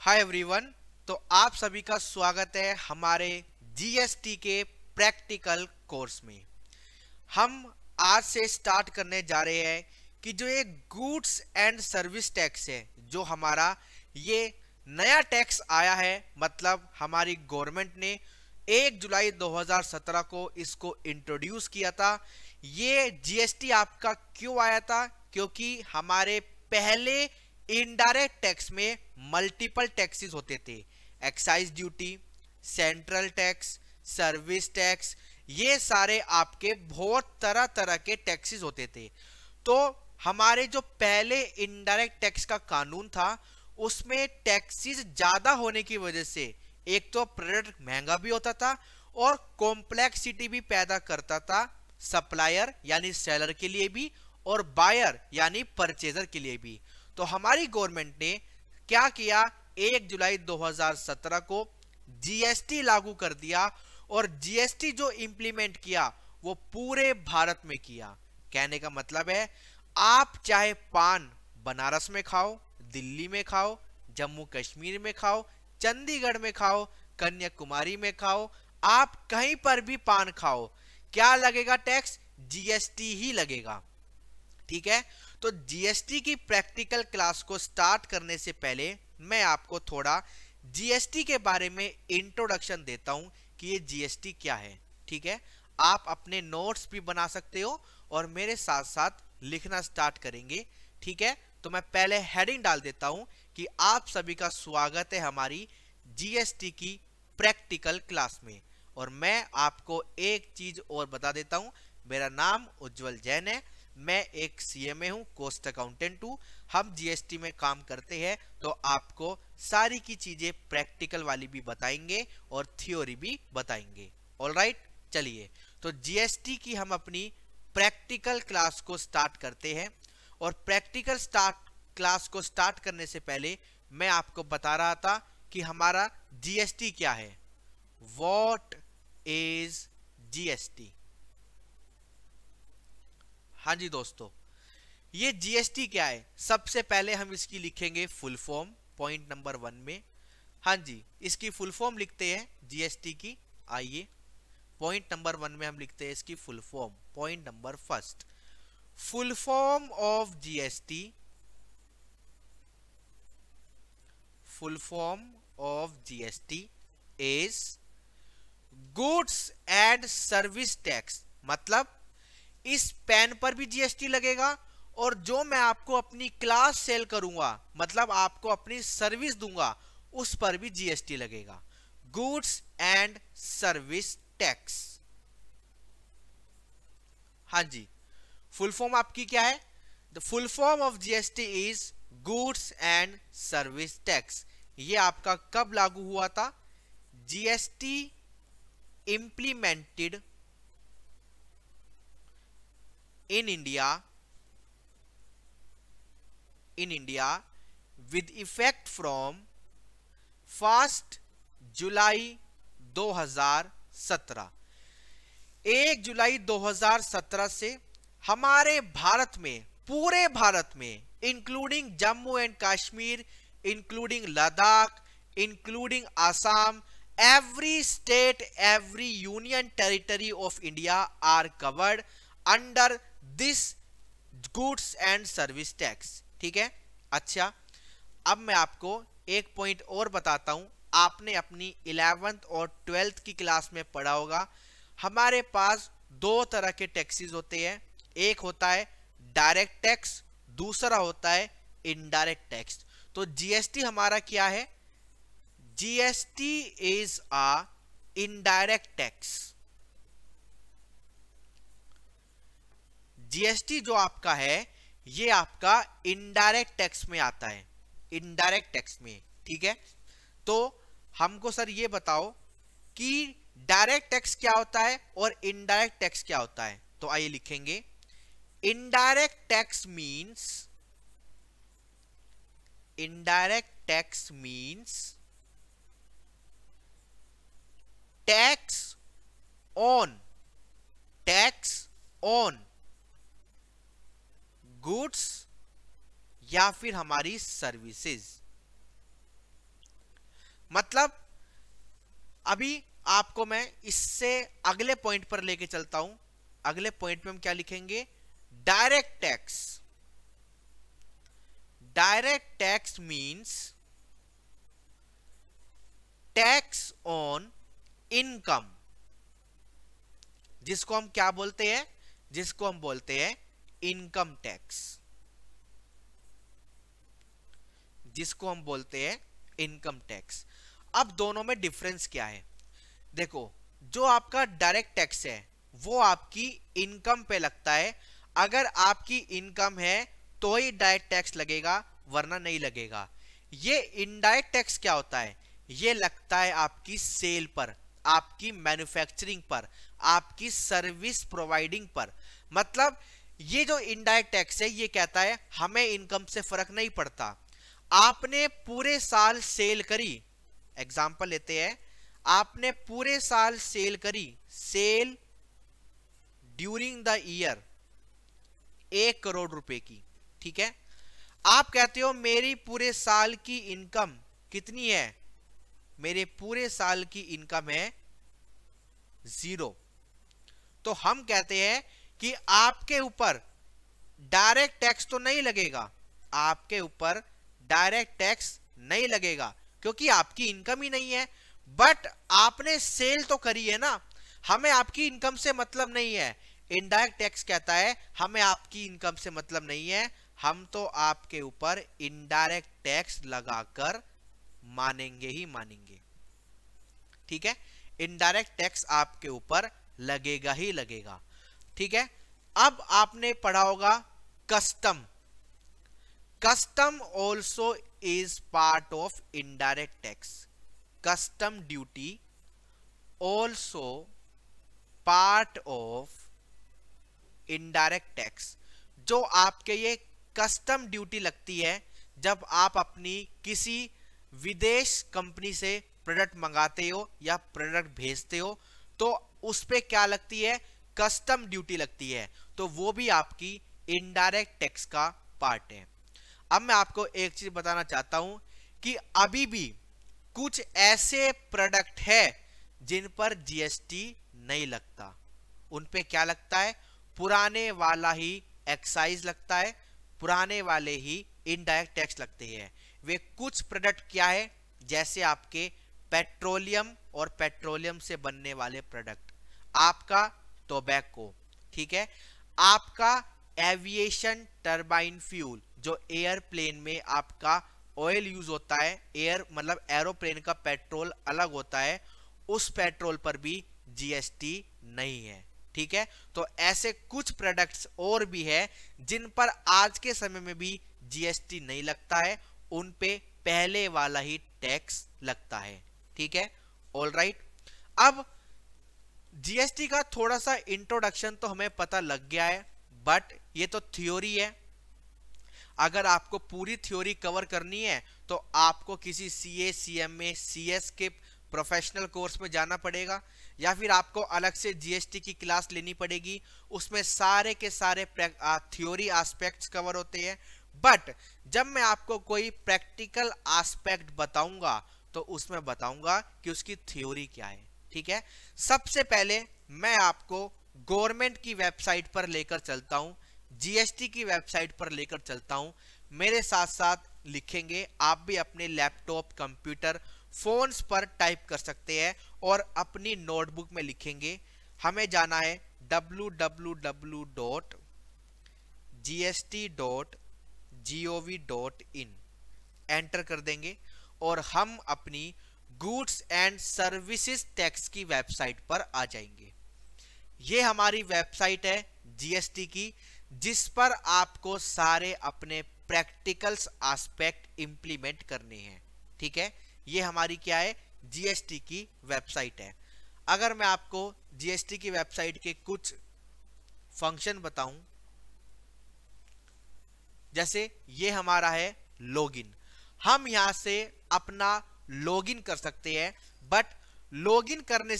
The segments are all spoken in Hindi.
Hi everyone. तो आप सभी का स्वागत है हमारे जीएसटी के प्रैक्टिकल कोर्स में। हम आज से स्टार्ट करने जा रहे हैं कि जो ये गुड्स एंड सर्विस टैक्स है, जो हमारा ये नया टैक्स आया है, मतलब हमारी गवर्नमेंट ने 1 जुलाई 2017 को इसको इंट्रोड्यूस किया था। ये जीएसटी आपका क्यों आया था? क्योंकि हमारे पहले इनडायरेक्ट टैक्स में मल्टीपल टैक्सेस होते थे। Excise duty, central tax, service tax, ये सारे आपके बहुत तरह तरह के टैक्सेस होते थे। तो हमारे जो पहले इनडायरेक्ट टैक्स का कानून था, उसमें टैक्सेस ज्यादा होने की वजह से एक तो प्रोडक्ट महंगा भी होता था और कॉम्प्लेक्सिटी भी पैदा करता था सप्लायर यानी सेलर के लिए भी और बायर यानी परचेजर के लिए भी। तो हमारी गवर्नमेंट ने क्या किया, 1 जुलाई 2017 को जीएसटी लागू कर दिया और जीएसटी जो इंप्लीमेंट किया वो पूरे भारत में किया। कहने का मतलब है, आप चाहे पान बनारस में खाओ, दिल्ली में खाओ, जम्मू कश्मीर में खाओ, चंडीगढ़ में खाओ, कन्याकुमारी में खाओ, आप कहीं पर भी पान खाओ, क्या लगेगा टैक्स? जीएसटी ही लगेगा। ठीक है। तो जीएसटी की प्रैक्टिकल क्लास को स्टार्ट करने से पहले मैं आपको थोड़ा जीएसटी के बारे में इंट्रोडक्शन देता हूं कि ये जीएसटी क्या है। ठीक है। आप अपने नोट्स भी बना सकते हो और मेरे साथ साथ लिखना स्टार्ट करेंगे। ठीक है। तो मैं पहले हेडिंग डाल देता हूं कि आप सभी का स्वागत है हमारी जीएसटी की प्रैक्टिकल क्लास में। और मैं आपको एक चीज और बता देता हूं, मेरा नाम उज्जवल जैन है, मैं एक सीएमए हूं, कॉस्ट अकाउंटेंट हूं। हम जीएसटी में काम करते हैं, तो आपको सारी की चीजें प्रैक्टिकल वाली भी बताएंगे और थ्योरी भी बताएंगे। ऑलराइट, चलिए तो जीएसटी की हम अपनी प्रैक्टिकल क्लास को स्टार्ट करते हैं। और प्रैक्टिकल क्लास को स्टार्ट करने से पहले मैं आपको बता रहा था कि हमारा जीएसटी क्या है। What is GST? हाँ जी दोस्तों, ये जीएसटी क्या है? सबसे पहले हम इसकी लिखेंगे फुल फॉर्म पॉइंट नंबर 1 में। हाँ जी, इसकी फुल फॉर्म लिखते हैं जीएसटी की। आइए, पॉइंट नंबर 1 में हम लिखते हैं इसकी full form. Point number first, full form of GST, full form of GST is goods and service tax. मतलब इस पेन पर भी जीएसटी लगेगा और जो मैं आपको अपनी क्लास सेल करूंगा, मतलब आपको अपनी सर्विस दूंगा, उस पर भी जीएसटी लगेगा। Goods and service tax. हाँ जी, फुल फॉर्म आपकी क्या है? The full form of GST is goods and service tax. ये आपका कब लागू हुआ था? GST implemented in India with effect from 1 जुलाई 2017। 1 जुलाई 2017 से हमारे भारत में, पूरे भारत में, including Jammu and Kashmir, including Ladakh, including Assam, every state, every union territory of India are covered under this goods and service tax। ठीक है। अच्छा, अब मैं आपको एक पॉइंट और बताता हूं। आपने अपनी 11th और 12th की क्लास में पढ़ा होगा, हमारे पास दो तरह के टैक्सेस होते हैं। एक होता है डायरेक्ट टैक्स, दूसरा होता है इनडायरेक्ट टैक्स। तो जीएसटी हमारा क्या है? GST is a indirect tax। GST जो आपका है, ये आपका इनडायरेक्ट टैक्स में आता है, इनडायरेक्ट टैक्स में। ठीक है। तो हमको सर ये बताओ कि डायरेक्ट टैक्स क्या होता है और इनडायरेक्ट टैक्स क्या होता है। तो आइए लिखेंगे, indirect tax means tax on goods या फिर हमारी सर्विसेज। मतलब अभी आपको मैं इससे अगले पॉइंट पर लेके चलता हूं। अगले पॉइंट में हम क्या लिखेंगे, direct tax. Direct tax means tax on income, जिसको हम क्या बोलते हैं, जिसको हम बोलते हैं इनकम टैक्स, जिसको हम बोलते हैं इनकम टैक्स। अब दोनों में डिफरेंस क्या है, देखो जो आपका डायरेक्ट टैक्स है वो आपकी इनकम पे लगता है। अगर आपकी इनकम है तो ही डायरेक्ट टैक्स लगेगा, वरना नहीं लगेगा। ये इनडायरेक्ट टैक्स क्या होता है, ये लगता है आपकी सेल पर, आपकी मैन्युफैक्चरिंग पर, आपकी सर्विस प्रोवाइडिंग पर। मतलब ये जो इनडायरेक्ट टैक्स है ये कहता है हमें इनकम से फर्क नहीं पड़ता। आपने पूरे साल सेल करी, एग्जांपल लेते हैं, आपने पूरे साल सेल करी, sale during the year 1 crore रुपए की, ठीक है। आप कहते हो मेरी पूरे साल की इनकम कितनी है, मेरे पूरे साल की इनकम है 0। तो हम कहते हैं कि आपके ऊपर डायरेक्ट टैक्स तो नहीं लगेगा, आपके ऊपर डायरेक्ट टैक्स नहीं लगेगा क्योंकि आपकी इनकम ही नहीं है। बट आपने सेल तो करी है ना, हमें आपकी इनकम से मतलब नहीं है। इनडायरेक्ट टैक्स कहता है हमें आपकी इनकम से मतलब नहीं है, हम तो आपके ऊपर इनडायरेक्ट टैक्स लगाकर मानेंगे ही मानेंगे, ठीक है। इनडायरेक्ट टैक्स आपके ऊपर लगेगा ही लगेगा, ठीक है। अब आपने पढ़ा होगा custom. Custom also is part of indirect tax. Custom duty also part of indirect tax. जो आपके ये कस्टम ड्यूटी लगती है जब आप अपनी किसी विदेश कंपनी से प्रोडक्ट मंगाते हो या प्रोडक्ट भेजते हो, तो उस पे क्या लगती है, कस्टम ड्यूटी लगती है। तो वो भी आपकी इनडायरेक्ट टैक्स का पार्ट है। अब मैं आपको एक चीज बताना चाहता हूं कि अभी भी कुछ ऐसे प्रोडक्ट है जिन पर जीएसटी नहीं लगता। उन पे क्या लगता है, पुराने वाला ही एक्साइज लगता है, पुराने वाले ही इनडायरेक्ट टैक्स लगते हैं। वे कुछ प्रोडक्ट क्या है, जैसे आपके पेट्रोलियम और पेट्रोलियम से बनने वाले प्रोडक्ट, आपका टोबैको, ठीक है, आपका एविएशन टरबाइन फ्यूल, जो एयरप्लेन में आपका ऑयल यूज होता है, एयर मतलब एरोप्लेन का पेट्रोल अलग होता है, उस पेट्रोल पर भी जीएसटी नहीं है, ठीक है। तो ऐसे कुछ प्रोडक्ट्स और भी है जिन पर आज के समय में भी जीएसटी नहीं लगता है, उन पे पहले वाला ही टैक्स लगता है, ठीक है। ऑल राइट, अब जीएसटी का थोड़ा सा इंट्रोडक्शन तो हमें पता लग गया है, बट ये तो थ्योरी है। अगर आपको पूरी थ्योरी कवर करनी है तो आपको किसी सीए, सीएमए, सीएस के प्रोफेशनल कोर्स में जाना पड़ेगा, या फिर आपको अलग से जीएसटी की क्लास लेनी पड़ेगी। उसमें सारे के सारे थ्योरी एस्पेक्ट्स कवर होते हैं। बट जब मैं आपको कोई प्रैक्टिकल एस्पेक्ट बताऊंगा तो उसमें बताऊंगा कि उसकी थ्योरी क्या है, ठीक है। सबसे पहले मैं आपको गवर्नमेंट की वेबसाइट पर लेकर चलता हूं, जीएसटी की वेबसाइट पर लेकर चलता हूं। मेरे साथ साथ लिखेंगे, आप भी अपने लैपटॉप, कंप्यूटर, फोन्स पर टाइप कर सकते हैं और अपनी नोटबुक में लिखेंगे। हमें जाना है www.gst.gov.in, एंटर कर देंगे और हम अपनी गुड्स एंड सर्विसेज टैक्स की वेबसाइट पर आ जाएंगे। ये हमारी वेबसाइट है जीएसटी की, जिस पर आपको सारे अपने प्रैक्टिकल्स एस्पेक्ट इंप्लीमेंट करने हैं, ठीक है। ये हमारी क्या है, जीएसटी की वेबसाइट है। अगर मैं आपको जीएसटी की वेबसाइट के कुछ फंक्शन बताऊं, जैसे ये हमारा है लॉगिन, हम यहां से अपना लॉगिन कर सकते हैं। बट लॉगिन करने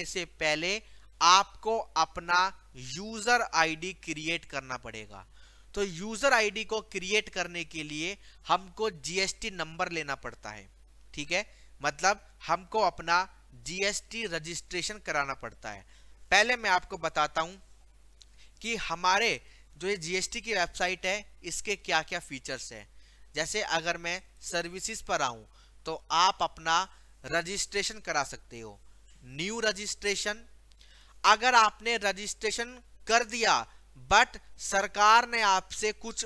से पहले आपको अपना यूजर आईडी क्रिएट करना पड़ेगा। तो यूजर आईडी को क्रिएट करने के लिए हमको जीएसटी नंबर लेना पड़ता है, ठीक है, मतलब हमको अपना जीएसटी रजिस्ट्रेशन कराना पड़ता है। पहले मैं आपको बताता हूं कि हमारे जो ये जीएसटी की वेबसाइट है इसके क्या क्या फीचर्स है। जैसे अगर मैं सर्विसेज पर आऊं तो आप अपना रजिस्ट्रेशन करा सकते हो, न्यू रजिस्ट्रेशन। अगर आपने रजिस्ट्रेशन कर दिया बट सरकार ने आपसे कुछ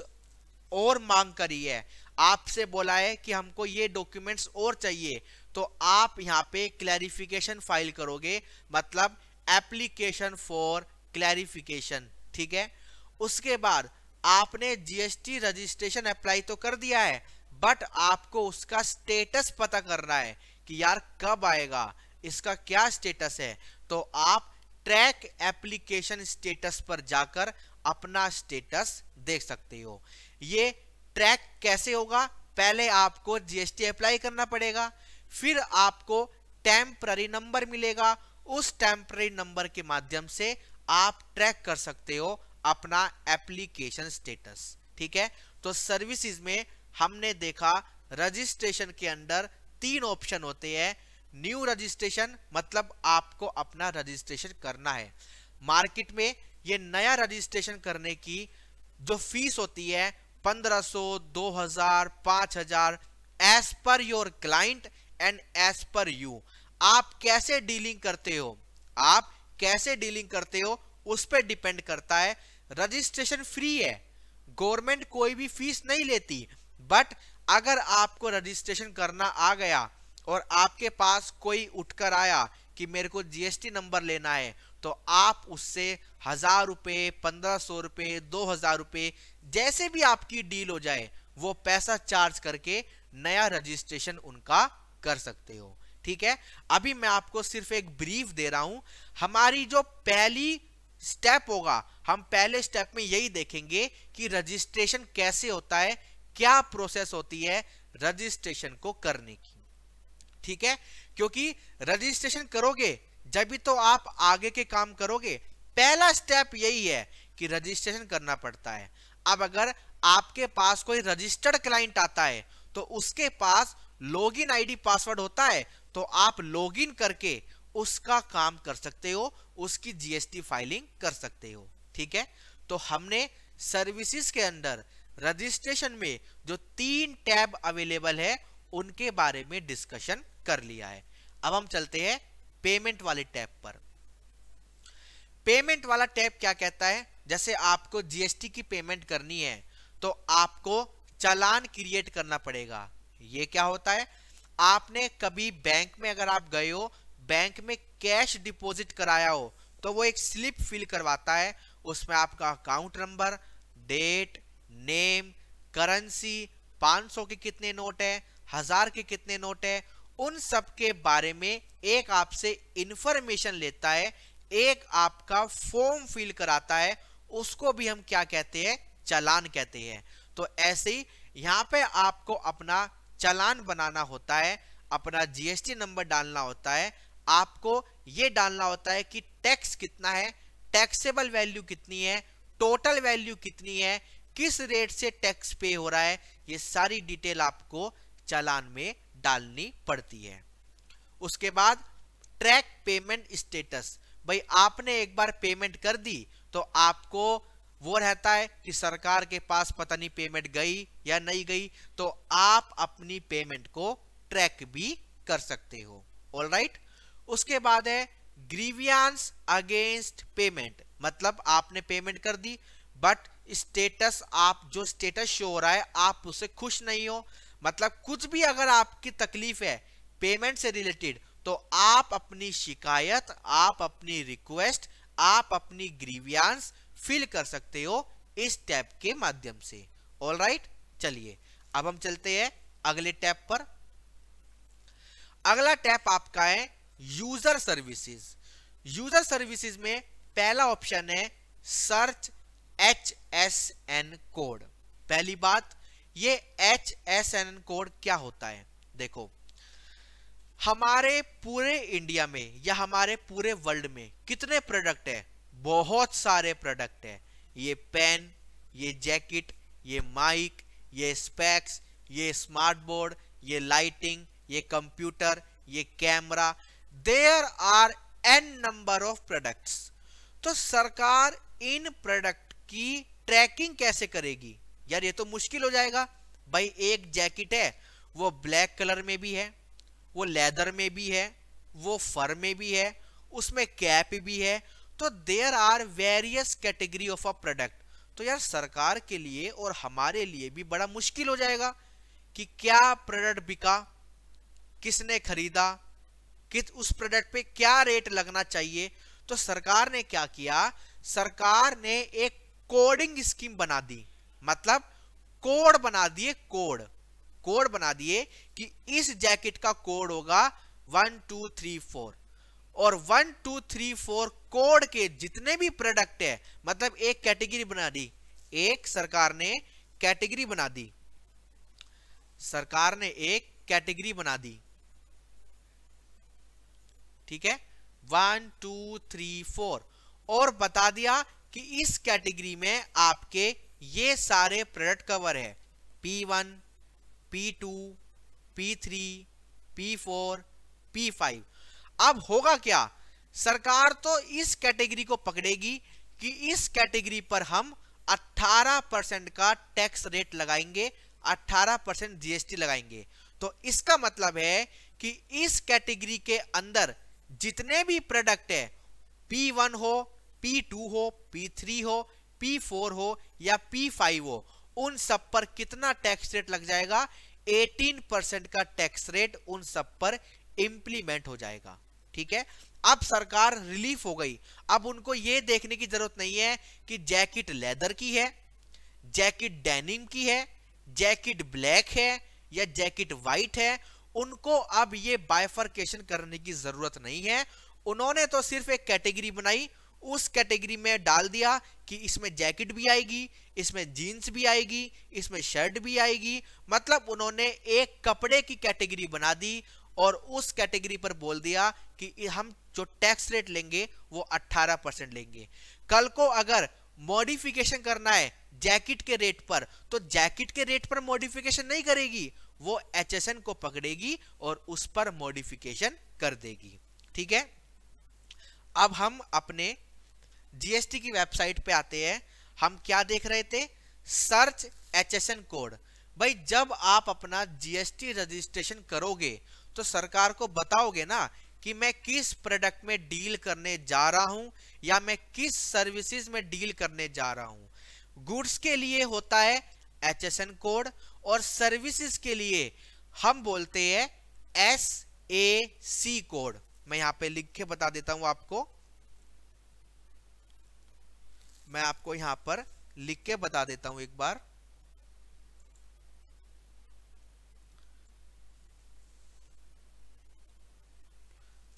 और मांग करी है, आपसे बोला है कि हमको ये डॉक्यूमेंट्स और चाहिए, तो आप यहाँ पे क्लैरिफिकेशन फाइल करोगे, मतलब एप्लीकेशन फॉर क्लैरिफिकेशन, ठीक है। उसके बाद आपने जीएसटी रजिस्ट्रेशन अप्लाई तो कर दिया है बट आपको उसका स्टेटस पता करना है कि यार कब आएगा, इसका क्या स्टेटस है, तो आप ट्रैक एप्लीकेशन स्टेटस पर जाकर अपना स्टेटस देख सकते हो। ये ट्रैक कैसे होगा, पहले आपको जीएसटी अप्लाई करना पड़ेगा, फिर आपको टेम्पररी नंबर मिलेगा, उस टेम्पररी नंबर के माध्यम से आप ट्रैक कर सकते हो अपना एप्लीकेशन स्टेटस, ठीक है। तो सर्विसेज में हमने देखा रजिस्ट्रेशन के अंदर 3 ऑप्शन होते हैं। न्यू रजिस्ट्रेशन मतलब आपको अपना रजिस्ट्रेशन करना है। मार्केट में ये नया रजिस्ट्रेशन करने की जो फीस होती है 1500, 2000, 5000 as per your client and as per you. आप कैसे डीलिंग करते हो, आप कैसे डीलिंग करते हो उस पर डिपेंड करता है। रजिस्ट्रेशन फ्री है, गवर्नमेंट कोई भी फीस नहीं लेती, बट अगर आपको रजिस्ट्रेशन करना आ गया और आपके पास कोई उठकर आया कि मेरे को जीएसटी नंबर लेना है, तो आप उससे 1000 रुपए, 1500 रुपए, 2000 रुपए, जैसे भी आपकी डील हो जाए वो पैसा चार्ज करके नया रजिस्ट्रेशन उनका कर सकते हो, ठीक है। अभी मैं आपको सिर्फ एक ब्रीफ दे रहा हूं। हमारी जो पहली स्टेप होगा, हम पहले स्टेप में यही देखेंगे कि रजिस्ट्रेशन कैसे होता है, क्या प्रोसेस होती है रजिस्ट्रेशन को करने की, ठीक है। क्योंकि रजिस्ट्रेशन करोगे जब भी तो आप आगे के काम करोगे। पहला स्टेप यही है कि रजिस्ट्रेशन करना पड़ता है। अब अगर आपके पास कोई रजिस्टर्ड क्लाइंट आता है तो उसके पास लॉगिन आईडी पासवर्ड होता है, तो आप लॉगिन करके उसका काम कर सकते हो, उसकी जीएसटी फाइलिंग कर सकते हो, ठीक है। तो हमने सर्विसेज के अंदर रजिस्ट्रेशन में जो 3 टैब अवेलेबल है उनके बारे में डिस्कशन कर लिया है। अब हम चलते हैं पेमेंट वाले टैब पर। पेमेंट वाला टैब क्या कहता है, जैसे आपको जीएसटी की पेमेंट करनी है तो आपको चालान क्रिएट करना पड़ेगा। ये क्या होता है, आपने कभी बैंक में अगर आप गए हो, बैंक में कैश डिपॉजिट कराया हो, तो वो एक स्लिप फिल करवाता है, उसमें आपका account number, date, name, currency, 500 के कितने नोट है, 1000 के कितने नोट है, उन सब के बारे में एक आपसे इंफॉर्मेशन लेता है, एक आपका फॉर्म फिल कराता है, उसको भी हम क्या कहते हैं, चालान कहते हैं। तो ऐसे ही यहाँ पे आपको अपना चालान बनाना होता है, अपना जीएसटी नंबर डालना होता है, आपको ये डालना होता है कि टैक्स कितना है, टैक्सेबल वैल्यू कितनी है, टोटल वैल्यू कितनी है, किस रेट से टैक्स पे हो रहा है, ये सारी डिटेल आपको चालान में डालनी पड़ती है। उसके बाद ट्रैक पेमेंट स्टेटस, भाई आपने एक बार पेमेंट कर दी तो आपको वो रहता है कि सरकार के पास पता नहीं पेमेंट गई या नहीं गई, तो आप अपनी पेमेंट को ट्रैक भी कर सकते हो। ऑलराइट। उसके बाद है ग्रीवियंस अगेंस्ट पेमेंट, मतलब आपने पेमेंट कर दी बट स्टेटस, आप जो स्टेटस शो हो रहा है आप उससे खुश नहीं हो, मतलब कुछ भी अगर आपकी तकलीफ है पेमेंट से रिलेटेड, तो आप अपनी शिकायत, आप अपनी रिक्वेस्ट, आप अपनी ग्रीवियंस फिल कर सकते हो इस टैब के माध्यम से। ऑलराइट, चलिए अब हम चलते हैं अगले टैब पर। अगला टैब आपका है यूजर सर्विसेज। यूजर सर्विसेज में पहला ऑप्शन है सर्च HSN कोड। पहली बात, ये HSN कोड क्या होता है, देखो हमारे पूरे इंडिया में या हमारे पूरे वर्ल्ड में कितने प्रोडक्ट है, बहुत सारे प्रोडक्ट है। ये पेन, ये जैकेट, ये माइक, ये स्पेक्स, ये स्मार्ट बोर्ड, ये लाइटिंग, ये कंप्यूटर, ये camera, there are an number of products. तो सरकार इन प्रोडक्ट की ट्रैकिंग कैसे करेगी? यार ये तो मुश्किल हो जाएगा। भाई एक जैकेट है, वो ब्लैक कलर में भी है, वो लेदर में भी है, वो फर में भी है, उसमें कैप भी है, तो there are various category of a product. तो यार सरकार के लिए और हमारे लिए भी बड़ा मुश्किल हो जाएगा कि क्या प्रोडक्ट बिका, किसने खरीदा, किस उस प्रोडक्ट पे क्या रेट लगना चाहिए। तो सरकार ने क्या किया, सरकार ने एक कोडिंग स्कीम बना दी, मतलब कोड बना दिए, कोड बना दिए कि इस जैकेट का कोड होगा 1 2 3 4, और 1 2 3 4 कोड के जितने भी प्रोडक्ट है, मतलब एक कैटेगरी बना दी, एक सरकार ने कैटेगरी बना दी, सरकार ने एक कैटेगरी बना दी, ठीक है, 1 2 3 4, और बता दिया कि इस कैटेगरी में आपके ये सारे प्रोडक्ट कवर है, P1, P2, P3, P4, P5। अब होगा क्या, सरकार तो इस कैटेगरी को पकड़ेगी कि इस कैटेगरी पर हम 18% का टैक्स रेट लगाएंगे, 18% जीएसटी लगाएंगे। तो इसका मतलब है कि इस कैटेगरी के अंदर जितने भी प्रोडक्ट है, P1 हो, P2 हो, P3 हो, P4 हो या P5 हो, उन सब पर कितना टैक्स रेट लग जाएगा? 18% का टैक्स रेट उन सब पर इंप्लीमेंट हो जाएगा। ठीक है, अब सरकार रिलीफ हो गई। अब उनको यह देखने की जरूरत नहीं है कि जैकेट लेदर की है, जैकेट डेनिम की है, जैकेट ब्लैक है या जैकेट व्हाइट है। उनको अब ये बाइफर्केशन करने की जरूरत नहीं है। उन्होंने तो सिर्फ एक कैटेगरी बनाई, उस कैटेगरी में डाल दिया कि इसमें जैकेट भी आएगी, इसमें जीन्स भी आएगी, इसमें शर्ट भी आएगी। मतलब उन्होंने एक कपड़े की कैटेगरी बना दी और उस कैटेगरी पर बोल दिया कि हम जो टैक्स रेट लेंगे वो 18% लेंगे। कल को अगर मॉडिफिकेशन करना है जैकेट के रेट पर, तो जैकेट के रेट पर मॉडिफिकेशन नहीं करेगी, वो एचएसएन को पकड़ेगी और उस पर मॉडिफिकेशन कर देगी। ठीक है, अब हम अपने जीएसटी की वेबसाइट पे आते हैं। हम क्या देख रहे थे? Search HSN code. भाई जब आप अपना जीएसटी रजिस्ट्रेशन करोगे तो सरकार को बताओगे ना कि मैं किस प्रोडक्ट में डील करने जा रहा हूं या मैं किस सर्विसेज में डील करने जा रहा हूं। गुड्स के लिए होता है एचएसएन कोड और सर्विसेज के लिए हम बोलते हैं एसएसी कोड। मैं यहां पे लिख के बता देता हूं आपको, मैं आपको यहां पर लिख के बता देता हूं एक बार।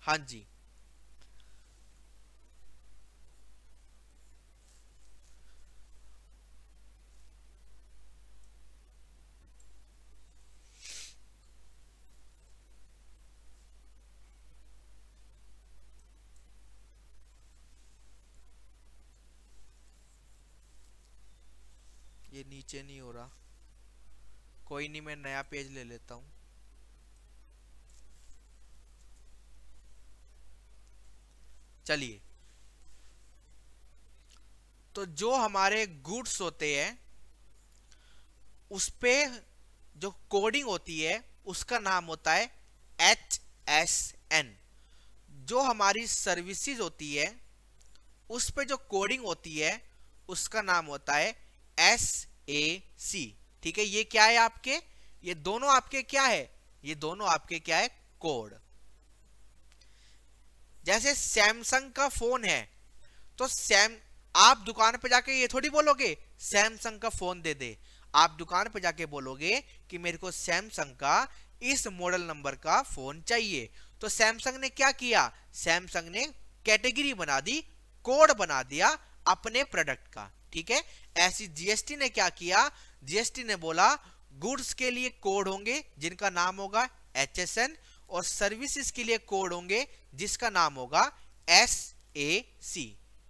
हाँ जी, ये नीचे नहीं हो रहा, कोई नहीं, मैं नया पेज ले लेता हूं। चलिए, तो जो हमारे गुड्स होते हैं उस पे जो कोडिंग होती है उसका नाम होता है HSN। जो हमारी सर्विसेज होती है उस पे जो कोडिंग होती है उसका नाम होता है SAC। ठीक है, ये क्या है आपके, ये दोनों आपके क्या है, ये दोनों आपके क्या है? कोड। जैसे सैमसंग का फोन है तो आप दुकान पे जाके ये थोड़ी बोलोगे सैमसंग का फोन दे दे। आप दुकान पे जाके बोलोगे कि मेरे को सैमसंग का इस मॉडल नंबर का फोन चाहिए। तो सैमसंग ने क्या किया? सैमसंग ने कैटेगरी बना दी, कोड बना दिया अपने प्रोडक्ट का। ठीक है, ऐसी जीएसटी ने क्या किया? जीएसटी ने बोला गुड्स के लिए कोड होंगे जिनका नाम होगा HSN और सर्विसेज के लिए कोड होंगे जिसका नाम होगा SAC।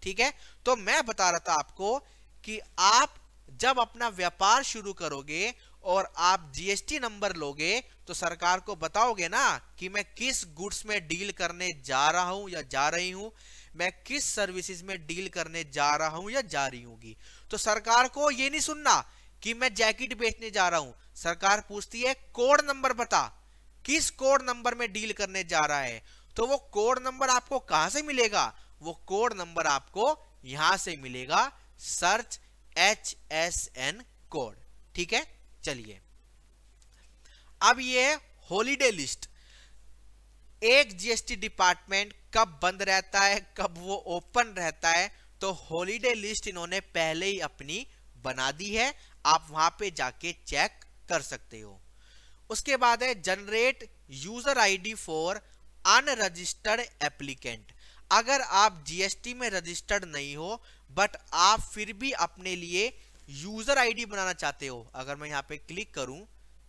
ठीक है, तो मैं बता रहा था आपको कि आप जब अपना व्यापार शुरू करोगे और आप जीएसटी नंबर लोगे तो सरकार को बताओगे ना कि मैं किस गुड्स में डील करने जा रहा हूं या जा रही हूं, मैं किस सर्विसेज में डील करने जा रहा हूं या जा रही होगी। तो सरकार को ये नहीं सुनना कि मैं जैकेट बेचने जा रहा हूं, सरकार पूछती है कोड नंबर बता, किस कोड नंबर में डील करने जा रहा है। तो वो कोड नंबर आपको कहां से मिलेगा, वो कोड नंबर आपको यहां से मिलेगा, सर्च HSN कोड। ठीक है, चलिए अब ये हॉलीडे लिस्ट, एक जीएसटी डिपार्टमेंट कब बंद रहता है कब वो ओपन रहता है, तो हॉलीडे लिस्ट इन्होंने पहले ही अपनी बना दी है, आप वहां पे जाके चेक कर सकते हो। उसके बाद है generate user ID for unregistered applicant. अगर आप जीएसटी में रजिस्टर्ड नहीं हो बट आप फिर भी अपने लिए यूजर आईडी बनाना चाहते हो, अगर मैं यहां पे क्लिक करूं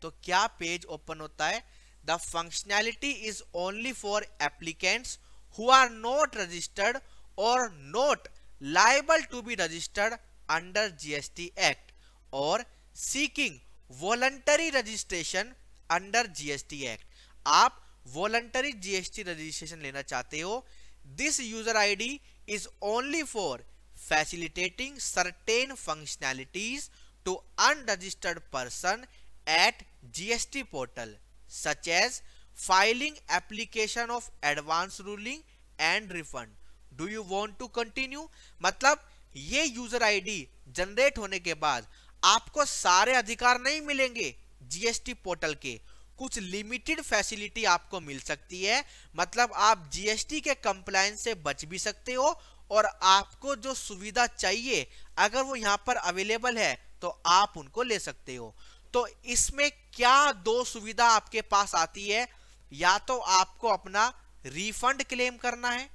तो क्या पेज ओपन होता है, the functionality is only for applicants who are not registered और not liable to be registered under GST act और seeking voluntary registration under GST act. आप वॉलंटरी जीएसटी रजिस्ट्रेशन लेना चाहते हो। This user ID is only for facilitating certain functionalities to unregistered person at GST portal such as filing application of advance ruling and refund. Do you want to continue? मतलब ये यूजर आईडी जनरेट होने के बाद आपको सारे अधिकार नहीं मिलेंगे जीएसटी पोर्टल के, कुछ लिमिटेड फैसिलिटी आपको मिल सकती है। मतलब आप जीएसटी के कंप्लायंस से बच भी सकते हो और आपको जो सुविधा चाहिए अगर वो यहां पर अवेलेबल है तो आप उनको ले सकते हो। तो इसमें क्या दो सुविधा आपके पास आती है, या तो आपको अपना रिफंड क्लेम करना है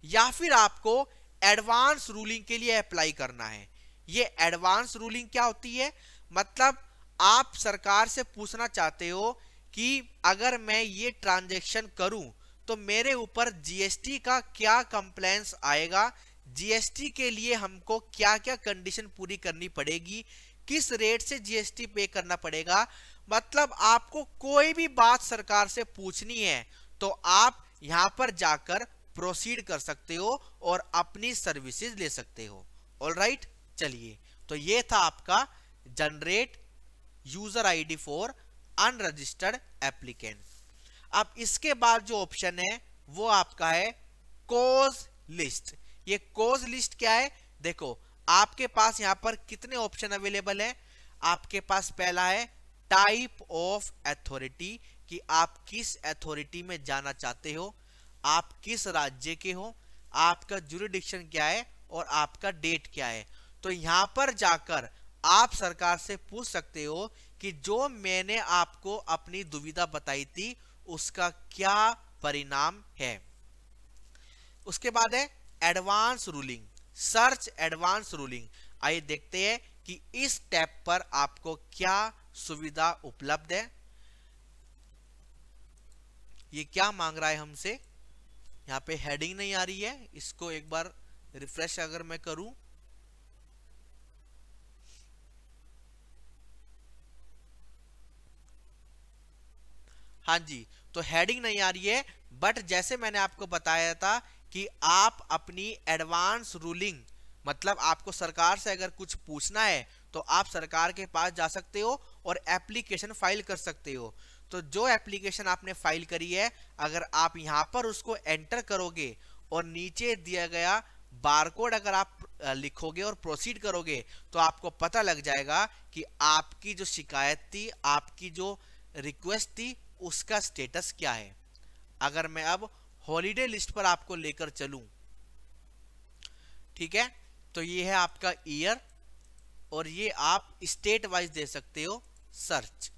या फिर आपको एडवांस रूलिंग के लिए अप्लाई करना है। ये एडवांस रूलिंग क्या होती है, मतलब आप सरकार से पूछना चाहते हो कि अगर मैं ये ट्रांजैक्शन करूं तो मेरे ऊपर जीएसटी का क्या कंप्लेंस आएगा, जीएसटी के लिए हमको क्या क्या कंडीशन पूरी करनी पड़ेगी, किस रेट से जीएसटी पे करना पड़ेगा। मतलब आपको कोई भी बात सरकार से पूछनी है तो आप यहां पर जाकर प्रोसीड कर सकते हो और अपनी सर्विसेज ले सकते हो। ऑलराइट, चलिए तो ये था आपका generate user ID for unregistered applicant. अब इसके बाद जो ऑप्शन है वो आपका है कोज लिस्ट। ये कोज लिस्ट क्या है, देखो आपके पास यहां पर कितने ऑप्शन अवेलेबल है। आपके पास पहला है टाइप ऑफ अथॉरिटी, कि आप किस अथॉरिटी में जाना चाहते हो, आप किस राज्य के हो, आपका जुरिडिक्शन क्या है और आपका डेट क्या है। तो यहां पर जाकर आप सरकार से पूछ सकते हो कि जो मैंने आपको अपनी दुविधा बताई थी उसका क्या परिणाम है। उसके बाद है advance ruling, search advance ruling. आइए देखते हैं कि इस टैब पर आपको क्या सुविधा उपलब्ध है। ये क्या मांग रहा है हमसे, यहाँ पे हेडिंग नहीं आ रही है, इसको एक बार रिफ्रेश अगर मैं करूं, हाँ जी, तो हेडिंग नहीं आ रही है। बट जैसे मैंने आपको बताया था कि आप अपनी एडवांस रूलिंग, मतलब आपको सरकार से अगर कुछ पूछना है तो आप सरकार के पास जा सकते हो और एप्लीकेशन फाइल कर सकते हो। तो जो एप्लीकेशन आपने फाइल करी है अगर आप यहां पर उसको एंटर करोगे और नीचे दिया गया बारकोड अगर आप लिखोगे और प्रोसीड करोगे तो आपको पता लग जाएगा कि आपकी जो शिकायत थी, आपकी जो रिक्वेस्ट थी, उसका स्टेटस क्या है। अगर मैं अब हॉलीडे लिस्ट पर आपको लेकर चलूं, ठीक है, तो ये है आपका ईयर और ये आप स्टेट वाइज दे सकते हो सर्च।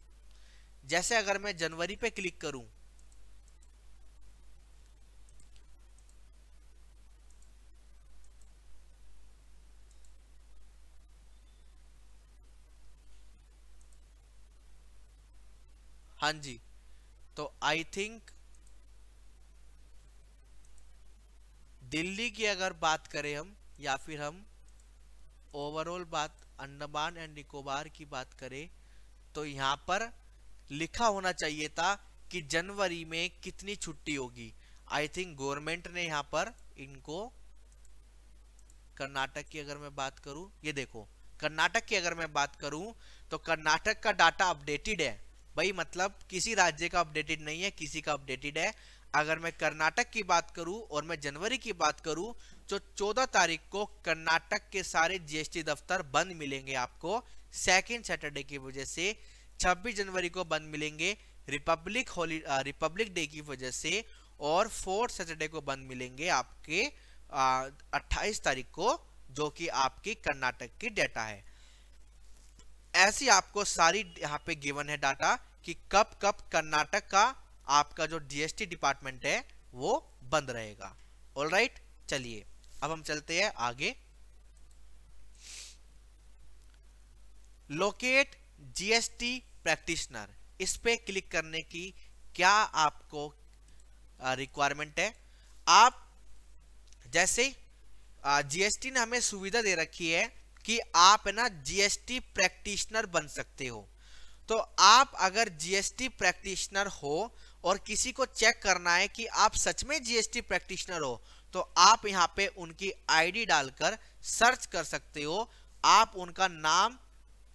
जैसे अगर मैं जनवरी पे क्लिक करूं, हाँ जी, तो आई थिंक दिल्ली की अगर बात करें हम या फिर हम ओवरऑल बात अंडमान एंड निकोबार की बात करें तो यहाँ पर लिखा होना चाहिए था कि जनवरी में कितनी छुट्टी होगी। आई थिंक गवर्नमेंट ने यहाँ पर इनको, कर्नाटक की अगर मैं बात करूं, ये देखो कर्नाटक की अगर मैं बात करूं तो कर्नाटक का डाटा अपडेटेड है भाई, मतलब किसी राज्य का अपडेटेड नहीं है, किसी का अपडेटेड है। अगर मैं कर्नाटक की बात करूं और मैं जनवरी की बात करूं तो 14 तारीख को कर्नाटक के सारे जीएसटी दफ्तर बंद मिलेंगे आपको सेकंड सैटरडे की वजह से। 26 जनवरी को बंद मिलेंगे रिपब्लिक डे की वजह से, और 4 सैटरडे को बंद मिलेंगे आपके 28 तारीख को, जो कि आपकी कर्नाटक की डेटा है। ऐसी आपको सारी यहाँ पे गिवन है डाटा कि कब कब कर्नाटक का आपका जो जीएसटी डिपार्टमेंट है वो बंद रहेगा। ऑलराइट, चलिए अब हम चलते हैं आगे। लोकेट जीएसटी प्रैक्टिशनर, इस पे क्लिक करने की क्या आपको रिक्वायरमेंट है। आप जैसे जीएसटी ने हमें सुविधा दे रखी है कि आप है ना जीएसटी प्रैक्टिशनर बन सकते हो। तो आप अगर जीएसटी प्रैक्टिशनर हो और किसी को चेक करना है कि आप सच में जीएसटी प्रैक्टिशनर हो, तो आप यहाँ पे उनकी आईडी डालकर सर्च कर सकते हो। आप उनका नाम,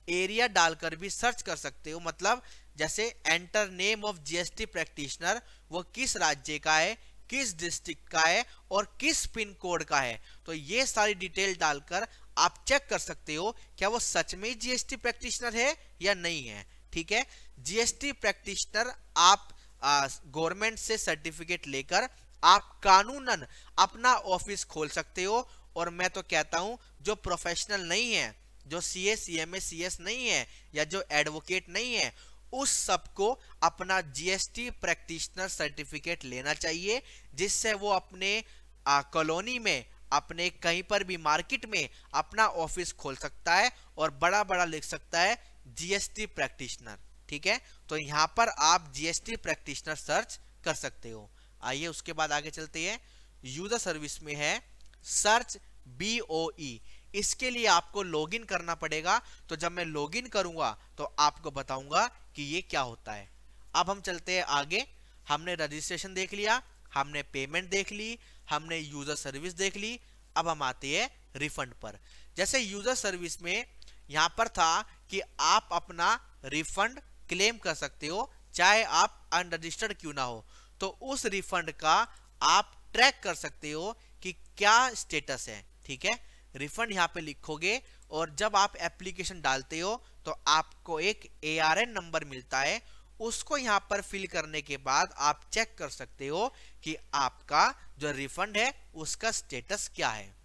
एरिया डालकर भी सर्च कर सकते हो। मतलब जैसे enter name of GST practitioner, वो किस राज्य का है, किस डिस्ट्रिक्ट का है और किस पिन कोड का है। तो ये सारी डिटेल डालकर आप चेक कर सकते हो क्या वो सच में जीएसटी प्रैक्टिशनर है या नहीं है। ठीक है, जीएसटी प्रैक्टिशनर आप गवर्नमेंट से सर्टिफिकेट लेकर आप कानूनन अपना ऑफिस खोल सकते हो। और मैं तो कहता हूं जो प्रोफेशनल नहीं है, जो सीए सीएमए सीएस नहीं है या जो एडवोकेट नहीं है, उस सबको अपना जीएसटी प्रैक्टिशनर सर्टिफिकेट लेना चाहिए, जिससे वो अपने कॉलोनी में, अपने कहीं पर भी मार्केट में अपना ऑफिस खोल सकता है और बड़ा बड़ा लिख सकता है जीएसटी प्रैक्टिशनर। ठीक है, तो यहां पर आप जीएसटी प्रैक्टिशनर सर्च कर सकते हो। आइए उसके बाद आगे चलते हैं। यूजर सर्विस में है सर्च बीओई, इसके लिए आपको लॉगिन करना पड़ेगा। तो जब मैं लॉगिन करूंगा तो आपको बताऊंगा कि ये क्या होता है। अब हम चलते हैं आगे। हमने रजिस्ट्रेशन देख लिया, हमने पेमेंट देख ली, हमने यूजर सर्विस देख ली। अब हम आते हैं रिफंड पर। जैसे यूजर सर्विस में यहां पर था कि आप अपना रिफंड क्लेम कर सकते हो, चाहे आप अनरजिस्टर्ड क्यों ना हो। तो उस रिफंड का आप ट्रैक कर सकते हो कि क्या स्टेटस है। ठीक है, रिफंड यहाँ पे लिखोगे और जब आप एप्लीकेशन डालते हो तो आपको एक ARN नंबर मिलता है। उसको यहाँ पर फिल करने के बाद आप चेक कर सकते हो कि आपका जो रिफंड है उसका स्टेटस क्या है।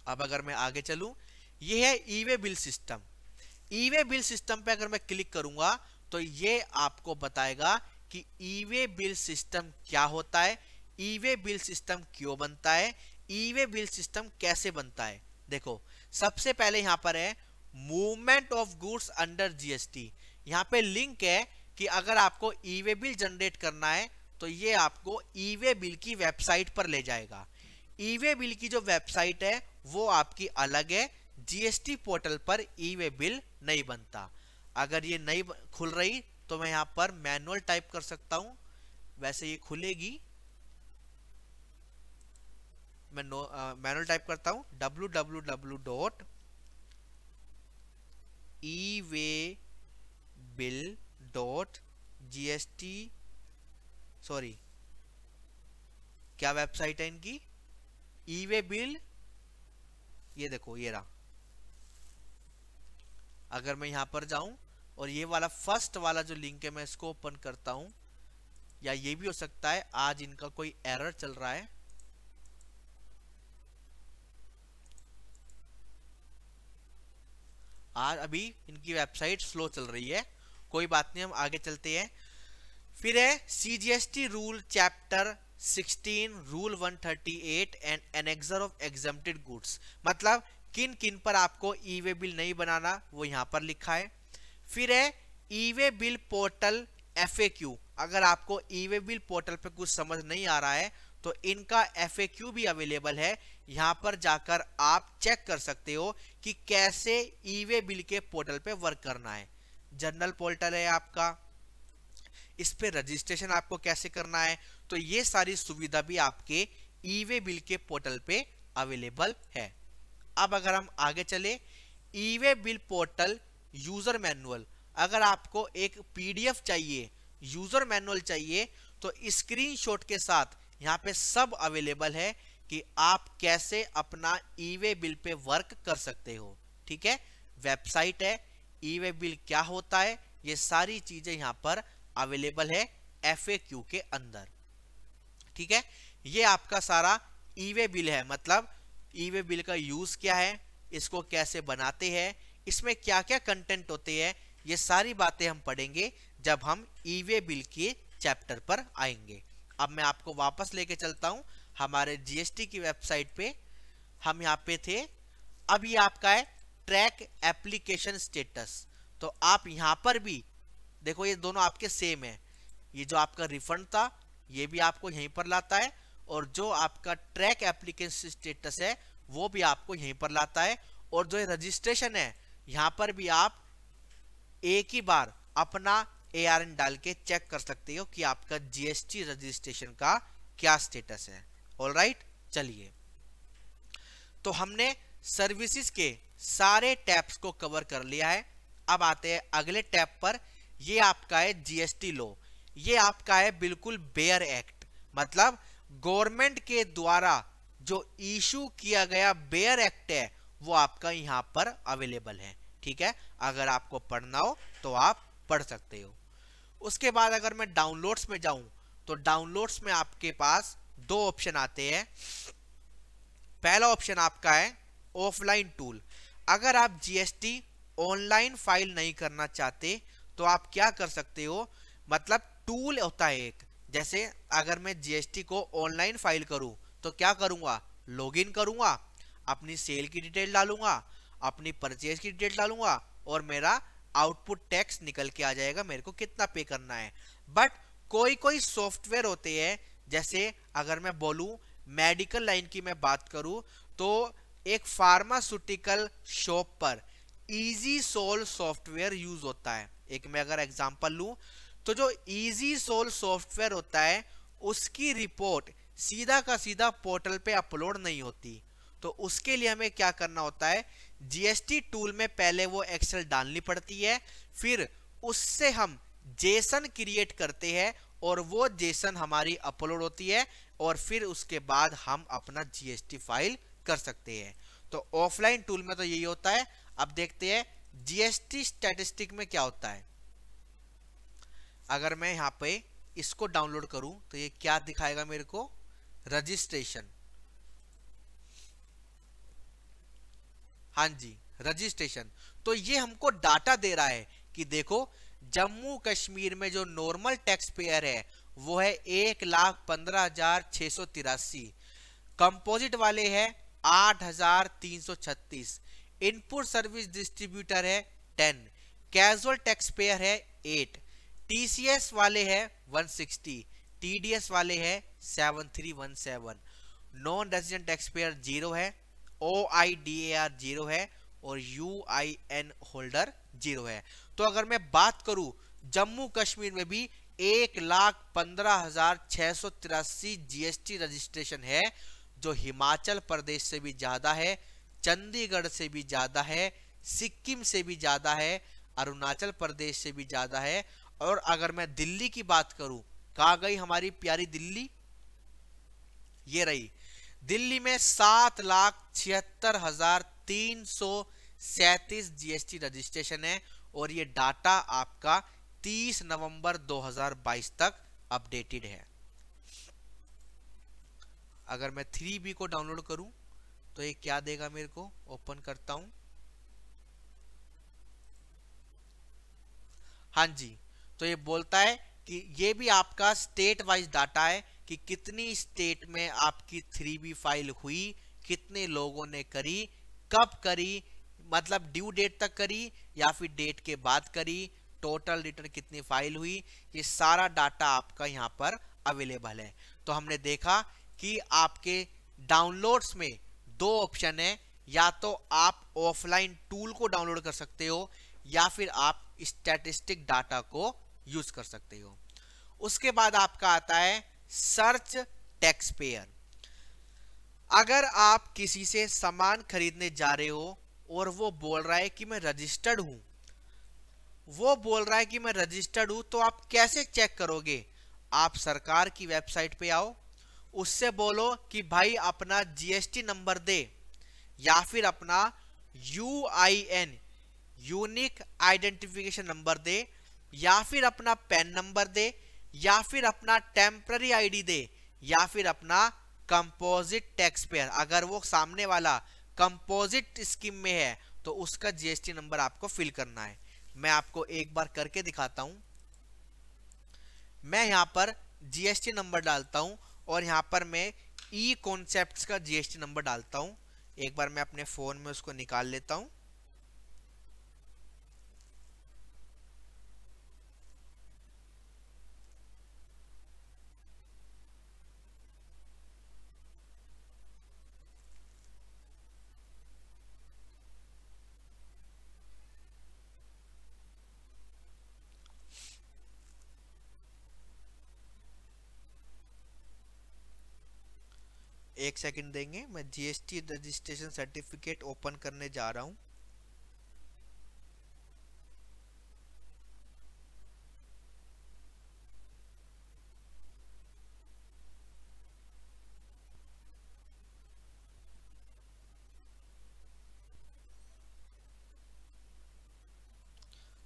अब अगर मैं आगे चलूं, ये है e-way bill system. E-way bill system पे अगर मैं क्लिक करूंगा तो ये आपको बताएगा कि ई-वे बिल सिस्टम क्या होता है, ई-वे बिल सिस्टम क्यों बनता है, ई-वे बिल सिस्टम कैसे बनता है। देखो, सबसे पहले यहां पर है movement of goods under GST. यहां पे लिंक है कि अगर आपको ई-वे बिल जनरेट करना है तो ये आपको ई-वे बिल की वेबसाइट पर ले जाएगा। ई-वे बिल की जो वेबसाइट है वो आपकी अलग है, जीएसटी पोर्टल पर ई-वे बिल नहीं बनता। अगर ये नहीं खुल रही तो मैं यहां पर मैनुअल टाइप कर सकता हूं, वैसे ये खुलेगी। मैं मैनुअल टाइप करता हूं www.eWaybill.gst, सॉरी क्या वेबसाइट है इनकी, ई-वे बिल। ये देखो, ये रहा। अगर मैं यहां पर जाऊं और ये वाला फर्स्ट वाला जो लिंक है मैं इसको ओपन करता हूं, या ये भी हो सकता है आज इनका कोई एरर चल रहा है। आज अभी इनकी वेबसाइट स्लो चल रही है, कोई बात नहीं, हम आगे चलते हैं। फिर है CGST rule chapter 16 rule 138 and annexure of exempted goods. मतलब किन किन पर आपको ई-वे बिल नहीं बनाना वो यहां पर लिखा है। फिर है ई-वे बिल पोर्टल FAQ। अगर आपको ई-वे बिल पोर्टल पे कुछ समझ नहीं आ रहा है तो इनका FAQ भी अवेलेबल है। यहाँ पर जाकर आप चेक कर सकते हो कि कैसे ई वे बिल के पोर्टल पे वर्क करना है। जनरल पोर्टल है आपका, इस पे रजिस्ट्रेशन आपको कैसे करना है, तो ये सारी सुविधा भी आपके ई वे बिल के पोर्टल पे अवेलेबल है। अब अगर हम आगे चले, e way bill portal user manual, अगर आपको एक PDF चाहिए, यूजर मैनुअल चाहिए, तो स्क्रीनशॉट के साथ यहाँ पे सब अवेलेबल है कि आप कैसे अपना ई वे बिल पे वर्क कर सकते हो। ठीक है, वेबसाइट है, ई वे बिल क्या होता है, ये सारी चीजें यहाँ पर अवेलेबल है FAQ के अंदर। ठीक है, ये आपका सारा ई वे बिल है, मतलब ई वे बिल का यूज क्या है, इसको कैसे बनाते हैं, इसमें क्या क्या कंटेंट होते हैं, ये सारी बातें हम पढ़ेंगे जब हम ई वे बिल के चैप्टर पर आएंगे। अब मैं आपको वापस लेके चलता हूं हमारे GST की वेबसाइट पे। हम यहाँ पे थे, अब ये आपका है ट्रैक एप्लीकेशन स्टेटस। तो आप यहाँ पर भी देखो, ये दोनों आपके सेम है। ये जो आपका रिफंड था ये भी आपको यहीं पर लाता है, और जो आपका ट्रैक एप्लीकेशन स्टेटस है वो भी आपको यहीं पर लाता है। और जो रजिस्ट्रेशन है यहाँ पर भी आप एक ही बार अपना ARN डाल के चेक कर सकते हो कि आपका GST रजिस्ट्रेशन का क्या स्टेटस है। ऑलराइट, चलिए, तो हमने सर्विसेज के सारे टैब्स को कवर कर लिया है। अब आते हैं अगले टैब पर। ये आपका है GST लॉ। ये आपका है बिल्कुल बेयर एक्ट, मतलब गवर्नमेंट के द्वारा जो इशू किया गया बेयर एक्ट है वो आपका यहाँ पर अवेलेबल है। ठीक है, अगर आपको पढ़ना हो तो आप पढ़ सकते हो। उसके बाद अगर मैं डाउनलोड्स में जाऊं तो डाउनलोड्स में आपके पास दो ऑप्शन आते हैं। पहला ऑप्शन आपका है ऑफलाइन टूल। अगर आप GST ऑनलाइन फाइल नहीं करना चाहते तो आप क्या कर सकते हो, मतलब टूल होता है एक, जैसे अगर मैं GST को ऑनलाइन फाइल करूं तो क्या करूंगा, लॉगिन करूंगा, अपनी सेल की डिटेल डालूंगा, अपनी परचेज की डिटेल डालूंगा, और मेरा आउटपुट टैक्स निकल के आ जाएगा, मेरे को कितना पे करना है। बट कोई कोई सॉफ्टवेयर होते हैं, जैसे अगर मैं बोलूं मेडिकल लाइन की मैं बात करूं तो एक फार्मास्यूटिकल शॉप पर इजी सोल सॉफ्टवेयर यूज होता है। एक मैं अगर एग्जांपल लूं तो जो इजी सोल सॉफ्टवेयर होता है उसकी रिपोर्ट सीधा का सीधा पोर्टल पे अपलोड नहीं होती। तो उसके लिए हमें क्या करना होता है, GST टूल में पहले वो एक्सेल डालनी पड़ती है, फिर उससे हम जेसन क्रिएट करते हैं और वो जेसन हमारी अपलोड होती है, और फिर उसके बाद हम अपना GST फाइल कर सकते हैं। तो ऑफलाइन टूल में तो यही होता है। अब देखते हैं GST स्टैटिस्टिक में क्या होता है। अगर मैं यहाँ पे इसको डाउनलोड करूं तो ये क्या दिखाएगा मेरे को, रजिस्ट्रेशन। हाँ जी, रजिस्ट्रेशन। तो ये हमको डाटा दे रहा है कि देखो जम्मू कश्मीर में जो नॉर्मल टैक्स पेयर है वो है 1,15,683, कंपोजिट वाले है 8,336, इनपुट सर्विस डिस्ट्रीब्यूटर है 10, कैजुअल टैक्स पेयर है 8, TCS वाले है 160, TDS वाले है 7317, नॉन रेजिडेंट टैक्स पेयर 0 है, OIDAR 0 है, और UIN होल्डर 0 है। तो अगर मैं बात करूं जम्मू कश्मीर में भी 1,15,683 GST रजिस्ट्रेशन है, जो हिमाचल प्रदेश से भी ज्यादा है, चंडीगढ़ से भी ज्यादा है, सिक्किम से भी ज्यादा है, अरुणाचल प्रदेश से भी ज्यादा है। और अगर मैं दिल्ली की बात करूं, कहां गई हमारी प्यारी दिल्ली, ये रही। दिल्ली में 7,76,337 GST रजिस्ट्रेशन है, और ये डाटा आपका 30 नवंबर 2022 तक अपडेटेड है। अगर मैं 3B को डाउनलोड करूं तो ये क्या देगा मेरे को, ओपन करता हूं। हाँ जी, तो ये बोलता है कि ये भी आपका स्टेट वाइज डाटा है कि कितनी स्टेट में आपकी 3B फाइल हुई, कितने लोगों ने करी, कब करी, मतलब ड्यू डेट तक करी या फिर डेट के बाद करी, टोटल रिटर्न कितनी फाइल हुई, ये सारा डाटा आपका यहाँ पर अवेलेबल है। तो हमने देखा कि आपके डाउनलोड्स में दो ऑप्शन है, या तो आप ऑफलाइन टूल को डाउनलोड कर सकते हो या फिर आप स्टैटिस्टिक डाटा को यूज कर सकते हो। उसके बाद आपका आता है सर्च टैक्स पेयर। अगर आप किसी से सामान खरीदने जा रहे हो और वो बोल रहा है कि मैं रजिस्टर्ड हूं, तो आप कैसे चेक करोगे? आप सरकार की वेबसाइट पे आओ, उससे बोलो कि भाई अपना जीएसटी नंबर दे, या फिर अपना यूआईएन यूनिक आइडेंटिफिकेशन नंबर दे, या फिर अपना पैन नंबर दे, या फिर अपना टेम्पररी आईडी दे, या फिर अपना कंपोजिट टैक्स पेयर। अगर वो सामने वाला कंपोजिट स्कीम में है तो उसका जीएसटी नंबर आपको फिल करना है। मैं आपको एक बार करके दिखाता हूं। मैं यहां पर जीएसटी नंबर डालता हूं और यहां पर मैं ई कॉन्सेप्ट्स का जीएसटी नंबर डालता हूं। एक बार मैं अपने फोन में उसको निकाल लेता हूं। एक सेकंड देंगे, मैं जीएसटी रजिस्ट्रेशन सर्टिफिकेट ओपन करने जा रहा हूं।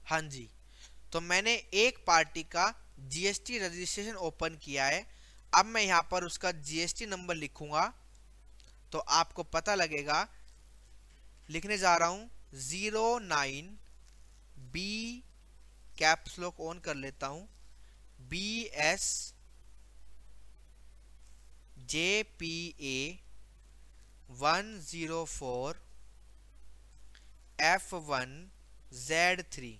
हाँ जी, तो मैंने एक पार्टी का जीएसटी रजिस्ट्रेशन ओपन किया है। अब मैं यहां पर उसका जीएसटी नंबर लिखूंगा तो आपको पता लगेगा। लिखने जा रहा हूं 09B, कैप्स लॉक ऑन कर लेता हूं, BS JPA 104 F1Z3,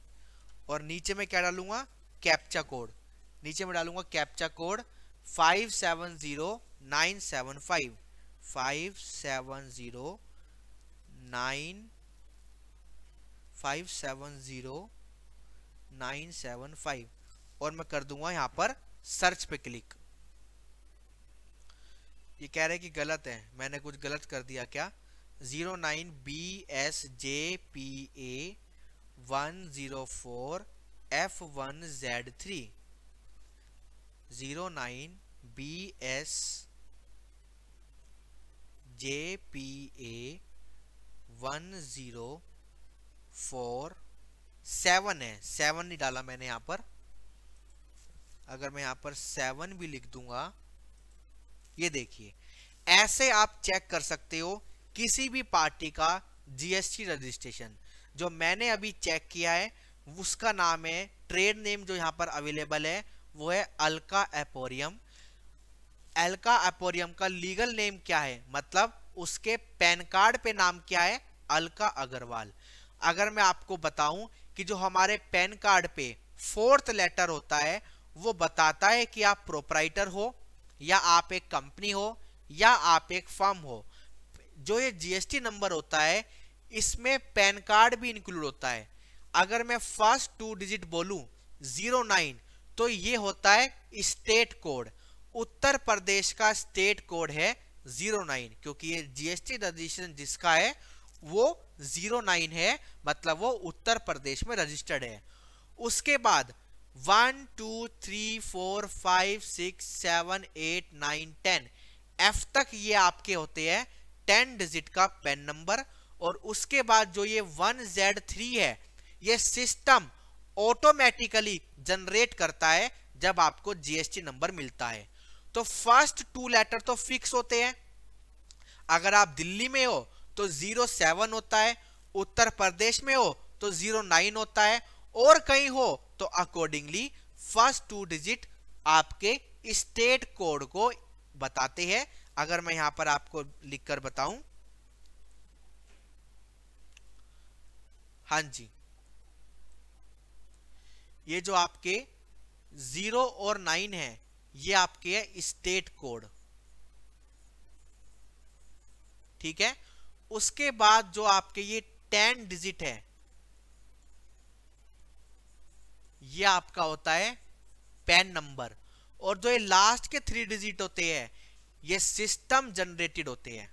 और नीचे में क्या डालूंगा? Captcha code. नीचे में डालूंगा कैप्चा कोड 570975 570975 और मैं कर दूंगा यहां पर सर्च पे क्लिक। ये कह रहे हैं कि गलत है, मैंने कुछ गलत कर दिया क्या? 09BSJPA 104 F1Z3, 09BSJPA 104 7 है, 7 नहीं डाला मैंने यहां पर। अगर मैं यहां पर 7 भी लिख दूंगा, ये देखिए, ऐसे आप चेक कर सकते हो किसी भी पार्टी का जीएसटी रजिस्ट्रेशन। जो मैंने अभी चेक किया है उसका नाम है, ट्रेड नेम जो यहां पर अवेलेबल है वो है अल्का एपोरियम। अल्का एपोरियम का लीगल नेम क्या है, मतलब उसके पैन कार्ड पे नाम क्या है? अल्का अग्रवाल। अगर मैं आपको बताऊं कि जो हमारे पैन कार्ड पे 4th लेटर होता है वो बताता है कि आप प्रोप्राइटर हो, या आप एक कंपनी हो, या आप एक फर्म हो। जो ये जीएसटी नंबर होता है इसमें पैन कार्ड भी इंक्लूड होता है। अगर मैं फर्स्ट 2 डिजिट बोलूं 09, तो ये होता है स्टेट कोड। उत्तर प्रदेश का स्टेट कोड है 09, क्योंकि ये जीएसटी रजिस्ट्रेशन जिसका है वो 09 है, मतलब वो उत्तर प्रदेश में रजिस्टर्ड है। उसके बाद 1 2 3 4 5 6 7 8 9 10 F तक ये आपके होते हैं 10 डिजिट का पैन नंबर। और उसके बाद जो ये 1Z3 है ये सिस्टम ऑटोमेटिकली जनरेट करता है जब आपको जीएसटी नंबर मिलता है। तो फर्स्ट 2 लेटर तो फिक्स होते हैं। अगर आप दिल्ली में हो तो 07 होता है, उत्तर प्रदेश में हो तो 09 होता है, और कहीं हो तो अकॉर्डिंगली फर्स्ट 2 डिजिट आपके स्टेट कोड को बताते हैं। अगर मैं यहां पर आपको लिखकर बताऊं, हाँ जी, ये जो आपके 0 और 9 है ये आपके है स्टेट कोड। ठीक है। उसके बाद जो आपके ये 10 डिजिट है, ये आपका होता है पैन नंबर, और जो ये लास्ट के 3 डिजिट होते हैं ये सिस्टम जनरेटेड होते हैं।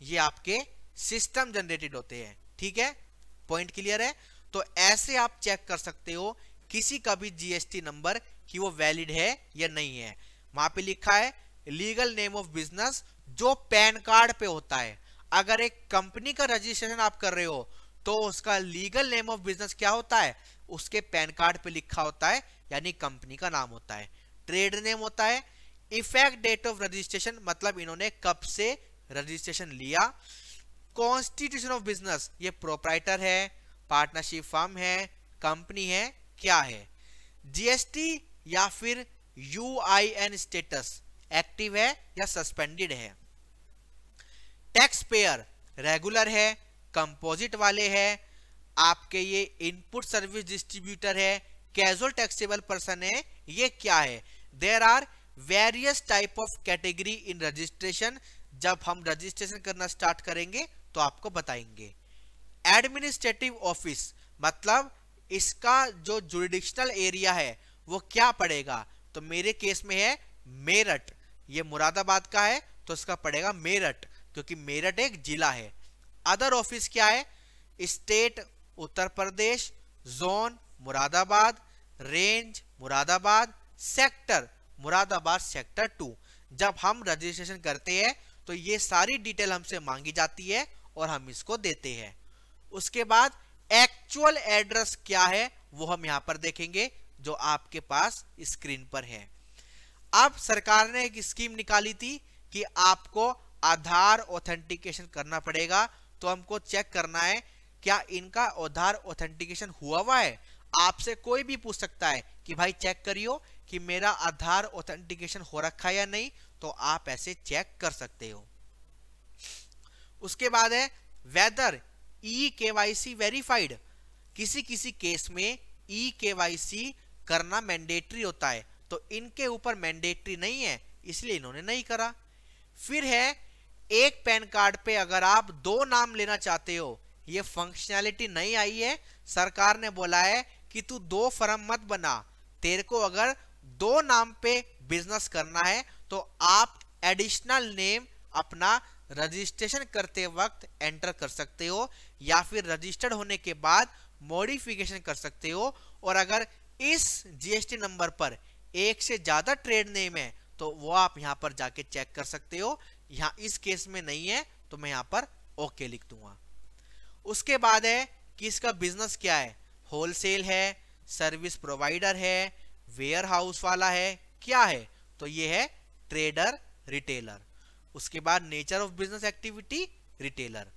ये आपके सिस्टम जनरेटेड होते हैं, ठीक है। पॉइंट क्लियर है। तो ऐसे आप चेक कर सकते हो किसी का भी जीएसटी नंबर कि वो वैलिड है या नहीं है। वहां पे लिखा है लीगल नेम ऑफ बिजनेस, जो पैन कार्ड पे होता है। अगर एक कंपनी का रजिस्ट्रेशन आप कर रहे हो तो उसका लीगल नेम ऑफ बिजनेस क्या होता है, उसके पैन कार्ड पे लिखा होता है, यानी कंपनी का नाम होता है। ट्रेड नेम होता है। इफेक्ट डेट ऑफ रजिस्ट्रेशन, मतलब इन्होंने कब से रजिस्ट्रेशन लिया। कॉन्स्टिट्यूशन ऑफ बिजनेस, ये प्रोप्राइटर है, पार्टनरशिप फर्म है, कंपनी है, क्या है। जीएसटी या फिर यूआईएन स्टेटस, एक्टिव है या सस्पेंडेड है। टैक्स पेयर रेगुलर है, कंपोजिट वाले है, आपके ये इनपुट सर्विस डिस्ट्रीब्यूटर है, कैजुअल टैक्सेबल पर्सन है, ये क्या है। There are various type of category in registration. जब हम रजिस्ट्रेशन करना स्टार्ट करेंगे तो आपको बताएंगे। एडमिनिस्ट्रेटिव ऑफिस, मतलब इसका जो जुरिडिक्शनल एरिया है वो क्या पड़ेगा, तो मेरे केस में है मेरठ, ये मुरादाबाद का है तो इसका पड़ेगा मेरठ, क्योंकि मेरठ एक जिला है। अदर ऑफिस क्या है, state Uttar Pradesh, zone Moradabad, range Moradabad, sector Moradabad sector 2। जब हम रजिस्ट्रेशन करते हैं तो ये सारी डिटेल हमसे मांगी जाती है और हम इसको देते हैं। उसके बाद एक्चुअल एड्रेस क्या है वो हम यहां पर देखेंगे, जो आपके पास स्क्रीन पर है। अब सरकार ने एक स्कीम निकाली थी कि आपको आधार ऑथेंटिकेशन करना पड़ेगा, तो हमको चेक करना है क्या इनका आधार ऑथेंटिकेशन हुआ है। आपसे कोई भी पूछ सकता है कि भाई चेक करियो कि मेरा आधार ऑथेंटिकेशन हो रखा है या नहीं, तो आप ऐसे चेक कर सकते हो। उसके बाद है वेदर ई केवाईसी वेरीफाइड। किसी किसी केस में ई केवाईसी करना मैंडेटरी होता है, तो इनके ऊपर मैंडेटरी नहीं है, इसलिए इन्होंने नहीं करा। फिर है एक पैन कार्ड पे अगर आप 2 नाम लेना चाहते हो, ये फंक्शनैलिटी नहीं आई है। सरकार ने बोला है कि तू 2 फर्म मत बना, तेरे को अगर 2 नाम पे बिजनेस करना है तो आप एडिशनल नेम अपना रजिस्ट्रेशन करते वक्त एंटर कर सकते हो, या फिर रजिस्टर्ड होने के बाद मॉडिफिकेशन कर सकते हो। और अगर इस जीएसटी नंबर पर एक से ज्यादा ट्रेड नेम है तो वो आप यहां पर जाके चेक कर सकते हो। यहां इस केस में नहीं है तो मैं यहां पर ओके लिख दूंगा। उसके बाद है कि इसका बिजनेस क्या है, होलसेल है, सर्विस प्रोवाइडर है, वेयर हाउस वाला है, क्या है, तो ये है ट्रेडर रिटेलर। उसके बाद nature of business activity retailer.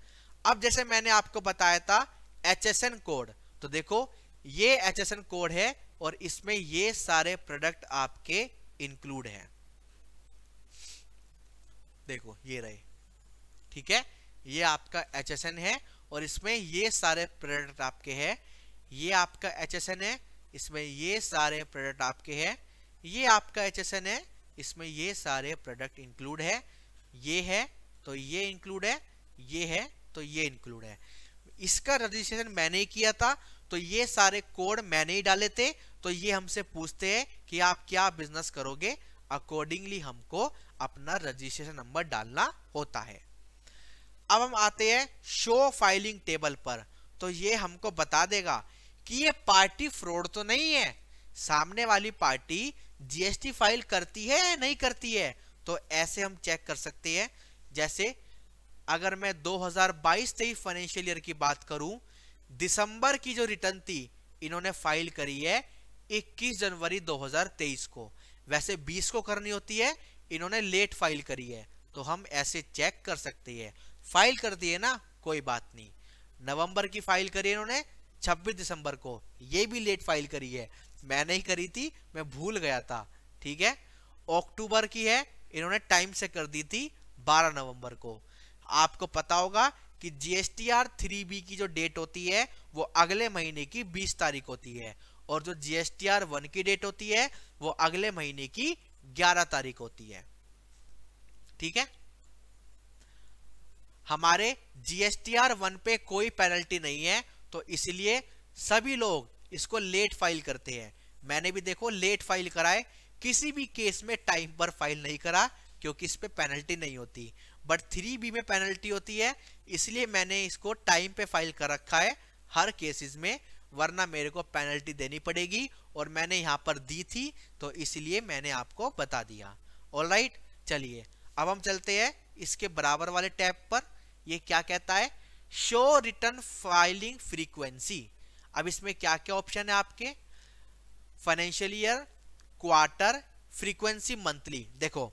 अब जैसे मैंने आपको बताया था एचएसएन कोड, तो देखो ये एचएसएन कोड है और इसमें ये सारे प्रोडक्ट आपके इंक्लूड हैं। देखो ये रहे, ठीक है, ये आपका एचएसएन है और इसमें ये सारे प्रोडक्ट आपके हैं। ये आपका एचएसएन है, इसमें ये सारे प्रोडक्ट आपके हैं। ये आपका एचएसएन है, इसमें ये सारे प्रोडक्ट इंक्लूड है। ये है तो ये इंक्लूड है, ये है तो ये इंक्लूड है। इसका रजिस्ट्रेशन मैंने ही किया था तो ये सारे कोड मैंने ही डाले थे। तो ये हमसे पूछते हैं कि आप क्या बिजनेस करोगे, अकॉर्डिंगली हमको अपना रजिस्ट्रेशन नंबर डालना होता है। अब हम आते हैं शो फाइलिंग टेबल पर, तो ये हमको बता देगा कि ये पार्टी फ्रॉड तो नहीं है, सामने वाली पार्टी जीएसटी फाइल करती है या नहीं करती है। तो ऐसे हम चेक कर सकते हैं। जैसे अगर मैं 2022-23 फाइनेंशियल ईयर की बात करूं, दिसंबर की जो रिटर्न थी इन्होंने फाइल करी है 21 जनवरी 2023 को। वैसे 20 को करनी होती है, इन्होंने लेट फाइल करी है, तो हम ऐसे चेक कर सकते हैं। फाइल कर दिए ना, कोई बात नहीं। नवंबर की फाइल करी इन्होंने 26 दिसंबर को, ये भी लेट फाइल करी है, मैंने ही करी थी, मैं भूल गया था, ठीक है। अक्टूबर की है, इन्होंने टाइम से कर दी थी 12 नवंबर को। आपको पता होगा कि जीएसटीआर 3B की जो डेट होती है वो अगले महीने की 20 तारीख होती है, और जो जीएसटीआर 1 की डेट होती है वो अगले महीने की 11 तारीख होती है। ठीक है, हमारे GSTR 1 पे कोई पेनल्टी नहीं है, तो इसलिए सभी लोग इसको लेट फाइल करते हैं। मैंने भी देखो लेट फाइल कराए, किसी भी केस में टाइम पर फाइल नहीं करा क्योंकि इस पे पेनल्टी नहीं होती। बट 3B में पेनल्टी होती है, इसलिए मैंने इसको टाइम पे फाइल कर रखा है हर केसेस में, वरना मेरे को पेनल्टी देनी पड़ेगी और मैंने यहाँ पर दी थी, तो इसलिए मैंने आपको बता दिया। ऑलराइट, चलिए अब हम चलते हैं इसके बराबर वाले टैब पर। ये क्या कहता है, शो रिटर्न फाइलिंग फ्रीक्वेंसी। अब इसमें क्या क्या ऑप्शन है आपके, financial year, quarter, frequency monthly. देखो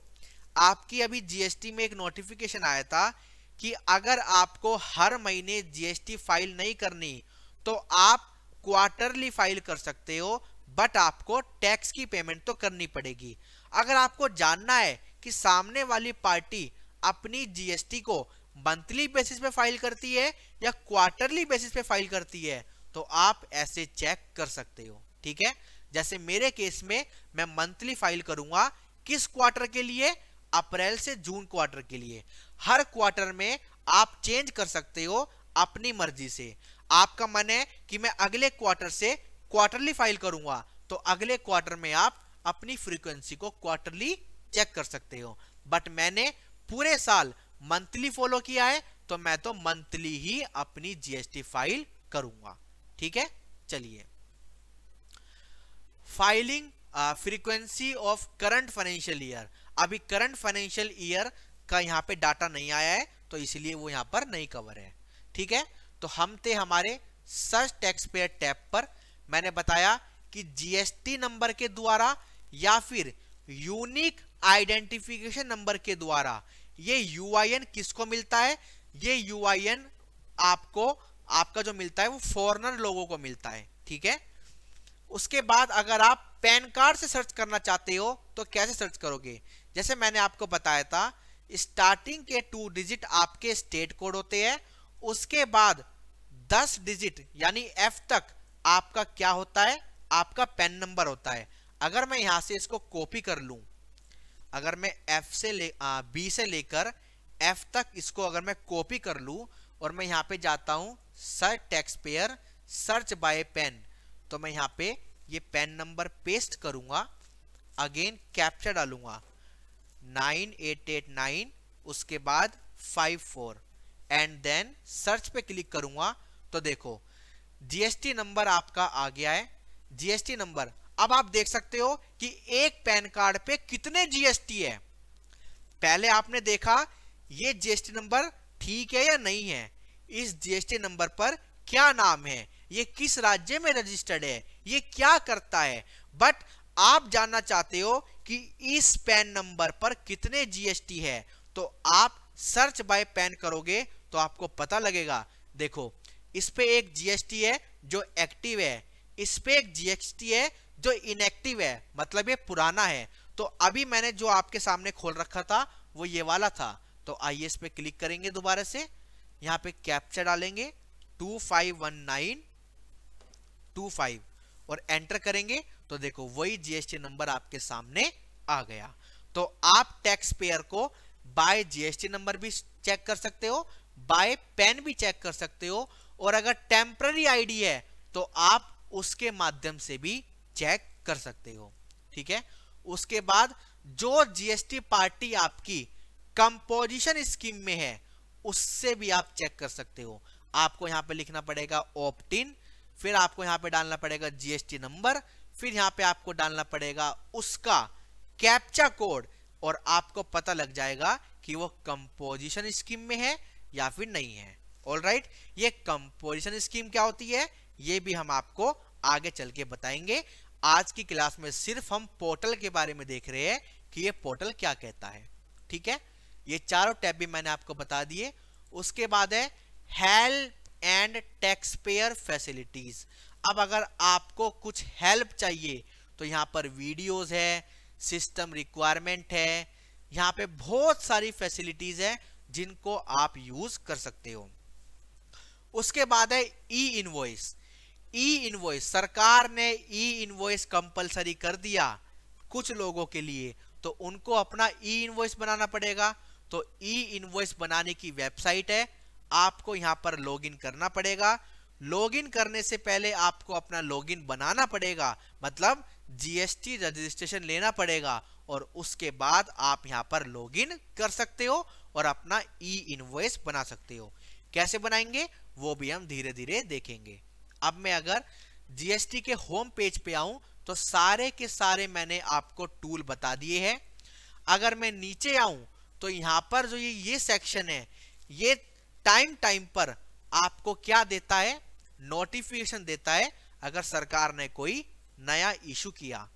आपकी अभी जीएसटी में एक नोटिफिकेशन आया था कि अगर आपको हर महीने जीएसटी फाइल नहीं करनी तो आप क्वार्टरली फाइल कर सकते हो, बट आपको टैक्स की पेमेंट तो करनी पड़ेगी। अगर आपको जानना है कि सामने वाली पार्टी अपनी जीएसटी को मंथली बेसिस पे फाइल करती है या क्वार्टरली बेसिस पे फाइल करती है, तो आप ऐसे चेक कर सकते हो। ठीक है, जैसे मेरे केस में मैं मंथली फाइल करूंगा, किस क्वार्टर के लिए, अप्रैल से जून क्वार्टर के लिए। हर क्वार्टर में आप चेंज कर सकते हो अपनी मर्जी से। आपका मन है कि मैं अगले क्वार्टर से क्वार्टरली फाइल करूंगा, तो अगले क्वार्टर में आप अपनी फ्रीक्वेंसी को क्वार्टरली चेक कर सकते हो। बट मैंने पूरे साल मंथली फॉलो किया है, तो मैं तो मंथली ही अपनी जीएसटी फाइल करूंगा। ठीक है, चलिए filing frequency of current financial year. अभी करंट फाइनेंशियल ईयर का यहाँ पे डाटा नहीं आया है, तो इसलिए वो यहाँ पर नहीं कवर है। ठीक है, तो हम थे हमारे सर्च टैक्स पेयर टैब पर। मैंने बताया कि जीएसटी नंबर के द्वारा या फिर यूनिक आइडेंटिफिकेशन नंबर के द्वारा ये यूआईएन किसको मिलता है, ये यूआईएन आपको, आपका जो मिलता है वो फॉरेनर लोगों को मिलता है। ठीक है, उसके बाद अगर आप पैन कार्ड से सर्च करना चाहते हो तो कैसे सर्च करोगे, जैसे मैंने आपको बताया था, स्टार्टिंग के 2 डिजिट आपके स्टेट कोड होते हैं, उसके बाद 10 डिजिट यानी F तक आपका क्या होता है, आपका पैन नंबर होता है। अगर मैं यहां से इसको कॉपी कर लूं, अगर मैं B से लेकर F तक इसको अगर मैं कॉपी कर लूं और मैं यहां पे जाता हूं search tax payer search by PAN, तो मैं यहां पे ये पेन नंबर पेस्ट करूंगा, अगेन कैप्चा डालूंगा 9889, उसके बाद 54 एंड देन सर्च पे क्लिक करूंगा, तो देखो जीएसटी नंबर आपका आ गया है। जीएसटी नंबर, अब आप देख सकते हो कि एक पैन कार्ड पे कितने जीएसटी है। पहले आपने देखा ये जीएसटी नंबर ठीक है या नहीं है, इस जीएसटी नंबर पर क्या नाम है, ये किस राज्य में रजिस्टर्ड है, ये क्या करता है। बट आप जानना चाहते हो कि इस पैन नंबर पर कितने जीएसटी है, तो आप सर्च बाय पैन करोगे तो आपको पता लगेगा। देखो इस पे एक जीएसटी है जो एक्टिव है, इस पे एक जीएसटी है जो इनएक्टिव है, मतलब ये पुराना है। तो अभी मैंने जो आपके सामने खोल रखा था वो ये वाला था, तो आइए इस पे क्लिक करेंगे, दोबारा से यहाँ पे कैप्चा डालेंगे 251925 और एंटर करेंगे, तो देखो वही जीएसटी नंबर आपके सामने आ गया। तो आप टैक्स पेयर को बाय जीएसटी नंबर भी चेक कर सकते हो, बाय पैन भी चेक कर सकते हो, और अगर टेम्पररी आईडी है तो आप उसके माध्यम से भी चेक कर सकते हो। ठीक है, उसके बाद जो जीएसटी पार्टी आपकी कंपोजिशन स्कीम में है उससे भी आप चेक कर सकते हो। आपको यहां पे लिखना पड़ेगा ऑप्ट इन, फिर आपको यहां पे डालना पड़ेगा जीएसटी नंबर, फिर यहां पे आपको डालना पड़ेगा उसका कैप्चा कोड, और आपको पता लग जाएगा कि वो कंपोजिशन स्कीम में है या फिर नहीं है। ऑलराइट, ये कंपोजिशन स्कीम क्या होती है ये भी हम आपको आगे चल के बताएंगे। आज की क्लास में सिर्फ हम पोर्टल के बारे में देख रहे हैं कि ये पोर्टल क्या कहता है। ठीक है, ये चारों टैब भी मैंने आपको बता दिए। उसके बाद है help and tax payer facilities. अब अगर आपको कुछ हेल्प चाहिए तो यहाँ पर वीडियोस है, सिस्टम रिक्वायरमेंट है, यहाँ पे बहुत सारी फैसिलिटीज है जिनको आप यूज कर सकते हो। उसके बाद है ई इनवॉइस। ई इनवॉइस सरकार ने ई इनवॉइस कंपलसरी कर दिया कुछ लोगों के लिए, तो उनको अपना ई इनवॉइस बनाना पड़ेगा। तो ई इनवॉइस बनाने की वेबसाइट है, आपको यहां पर लॉगिन करना पड़ेगा। लॉगिन करने से पहले आपको अपना लॉगिन बनाना पड़ेगा, मतलब जीएसटी रजिस्ट्रेशन लेना पड़ेगा, और उसके बाद आप यहां पर लॉगिन कर सकते हो और अपना ई इनवॉइस बना सकते हो। कैसे बनाएंगे वो भी हम धीरे धीरे देखेंगे। अब मैं अगर जीएसटी के होम पेज पे आऊं तो सारे के सारे मैंने आपको टूल बता दिए हैं। अगर मैं नीचे आऊं तो यहां पर जो ये सेक्शन है, ये टाइम टाइम पर आपको क्या देता है, नोटिफिकेशन देता है अगर सरकार ने कोई नया इशू किया।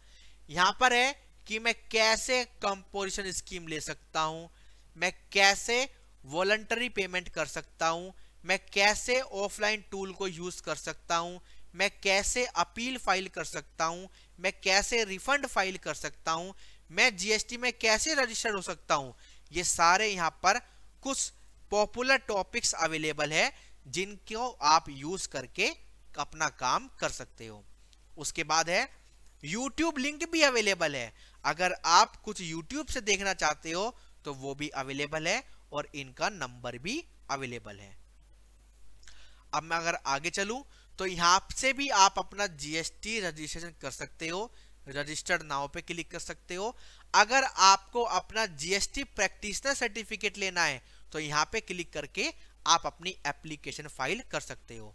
यहां पर है कि मैं कैसे कंपोजिशन स्कीम ले सकता हूं, मैं कैसे वॉलंटरी पेमेंट कर सकता हूं, मैं कैसे ऑफलाइन टूल को यूज कर सकता हूं, मैं कैसे अपील फाइल कर सकता हूं, मैं कैसे रिफंड फाइल कर सकता हूं, मैं जीएसटी में कैसे रजिस्टर्ड हो सकता हूं। ये सारे यहां पर कुछ पॉपुलर टॉपिक्स अवेलेबल है जिनको आप यूज करके अपना काम कर सकते हो। उसके बाद है YouTube लिंक भी अवेलेबल है, अगर आप कुछ YouTube से देखना चाहते हो तो वो भी अवेलेबल है और इनका नंबर भी अवेलेबल है। अब मैं अगर आगे चलूं तो यहां से भी आप अपना जीएसटी रजिस्ट्रेशन कर सकते हो, रजिस्टर्ड नाउ पे क्लिक कर सकते हो। अगर आपको अपना जीएसटी प्रैक्टिशनर सर्टिफिकेट लेना है तो यहां पे क्लिक करके आप अपनी एप्लीकेशन फाइल कर सकते हो।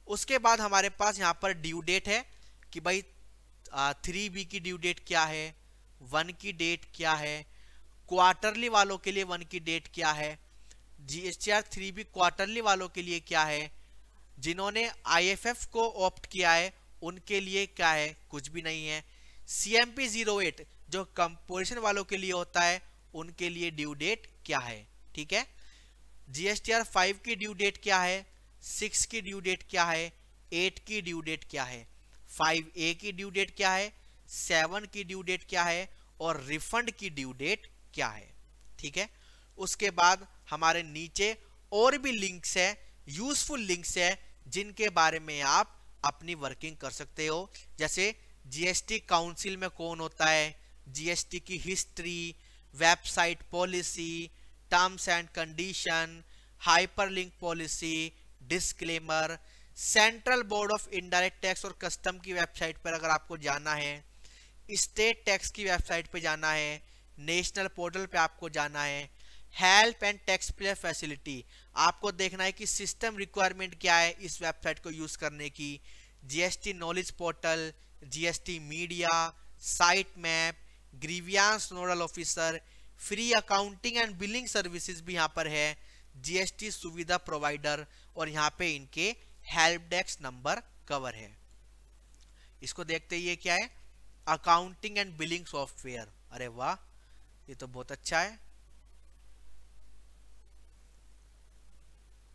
उसके बाद हमारे पास यहां पर ड्यू डेट है कि भाई 3B की ड्यू डेट क्या है, 1 की डेट क्या है, क्वार्टरली वालों के लिए 1 की डेट क्या है, जीएसटीआर 3B क्वार्टरली वालों के लिए क्या है, जिन्होंने आईएफएफ को ऑप्ट किया है उनके लिए क्या है, कुछ भी नहीं है। CMP 08 जो कंपोजिशन वालों के लिए होता है उनके लिए ड्यू डेट क्या है, ठीक है। जीएसटीआर 5 की ड्यू डेट क्या है, 6 की ड्यू डेट क्या है, 8 की ड्यू डेट क्या है, 5A की ड्यू डेट क्या है, 7 की ड्यू डेट क्या है और रिफंड की ड्यू डेट क्या है, ठीक है। उसके बाद हमारे नीचे और भी लिंक्स है, यूजफुल लिंक्स है जिनके बारे में आप अपनी वर्किंग कर सकते हो। जैसे जीएसटी काउंसिल में कौन होता है, जीएसटी की history, website policy, terms and condition, hyperlink policy, disclaimer, central board of indirect tax और कस्टम की वेबसाइट पर अगर आपको जाना है, स्टेट टैक्स की वेबसाइट पे जाना है, नेशनल पोर्टल पे आपको जाना है, help and tax payer facility आपको देखना है कि सिस्टम रिक्वायरमेंट क्या है इस वेबसाइट को यूज करने की, GST knowledge portal, GST media, site map, grievance nodal officer, free accounting and billing services भी यहाँ पर है, जीएसटी सुविधा प्रोवाइडर, और यहाँ पे इनके हेल्प डेस्क नंबर कवर है। इसको देखते ही ये क्या है, अकाउंटिंग एंड बिलिंग सॉफ्टवेयर, अरे वाह ये तो बहुत अच्छा है।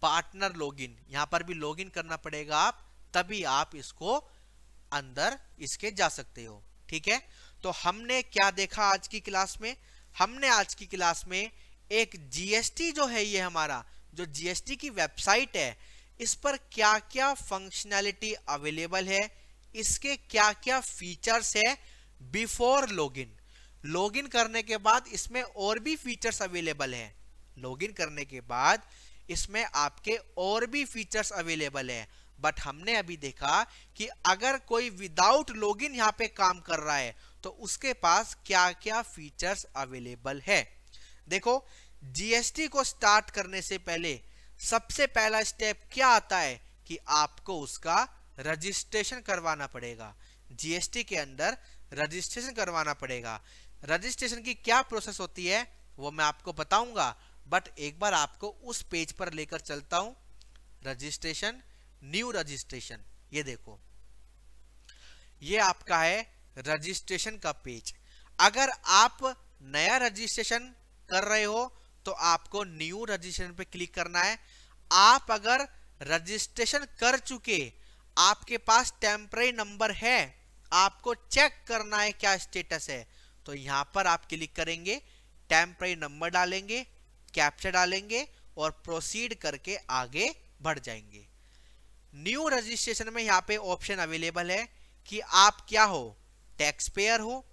पार्टनर लॉगिन, यहां पर भी लॉगिन करना पड़ेगा आप, तभी आप इसको अंदर इसके जा सकते हो, ठीक है। तो हमने क्या देखा आज की क्लास में, हमने आज की क्लास में एक जीएसटी जो है, ये हमारा जो जीएसटी की वेबसाइट है, इस पर क्या क्या फंक्शनैलिटी अवेलेबल है, इसके क्या क्या फीचर्स है बिफोर लॉगिन, लॉगिन करने के बाद इसमें और भी फीचर्स अवेलेबल है, लॉगिन करने के बाद इसमें आपके और भी फीचर्स अवेलेबल है। बट हमने अभी देखा कि अगर कोई विदाउट लॉगिन यहाँ पे काम कर रहा है तो उसके पास क्या क्या फीचर्स अवेलेबल है। देखो जीएसटी को स्टार्ट करने से पहले सबसे पहला स्टेप क्या आता है कि आपको उसका रजिस्ट्रेशन करवाना पड़ेगा, जीएसटी के अंदर रजिस्ट्रेशन करवाना पड़ेगा। रजिस्ट्रेशन की क्या प्रोसेस होती है वो मैं आपको बताऊंगा, बट एक बार आपको उस पेज पर लेकर चलता हूं, रजिस्ट्रेशन, न्यू रजिस्ट्रेशन, ये देखो ये आपका है रजिस्ट्रेशन का पेज। अगर आप नया रजिस्ट्रेशन कर रहे हो तो आपको न्यू रजिस्ट्रेशन पे क्लिक करना है। आप अगर रजिस्ट्रेशन कर चुके, आपके पास टेम्पररी नंबर है, आपको चेक करना है क्या स्टेटस है, तो यहां पर आप क्लिक करेंगे, टेम्पररी नंबर डालेंगे, कैप्चा डालेंगे और प्रोसीड करके आगे बढ़ जाएंगे। न्यू रजिस्ट्रेशन में यहाँ पे ऑप्शन अवेलेबल है कि आप क्या हो, टैक्स पेयर हो,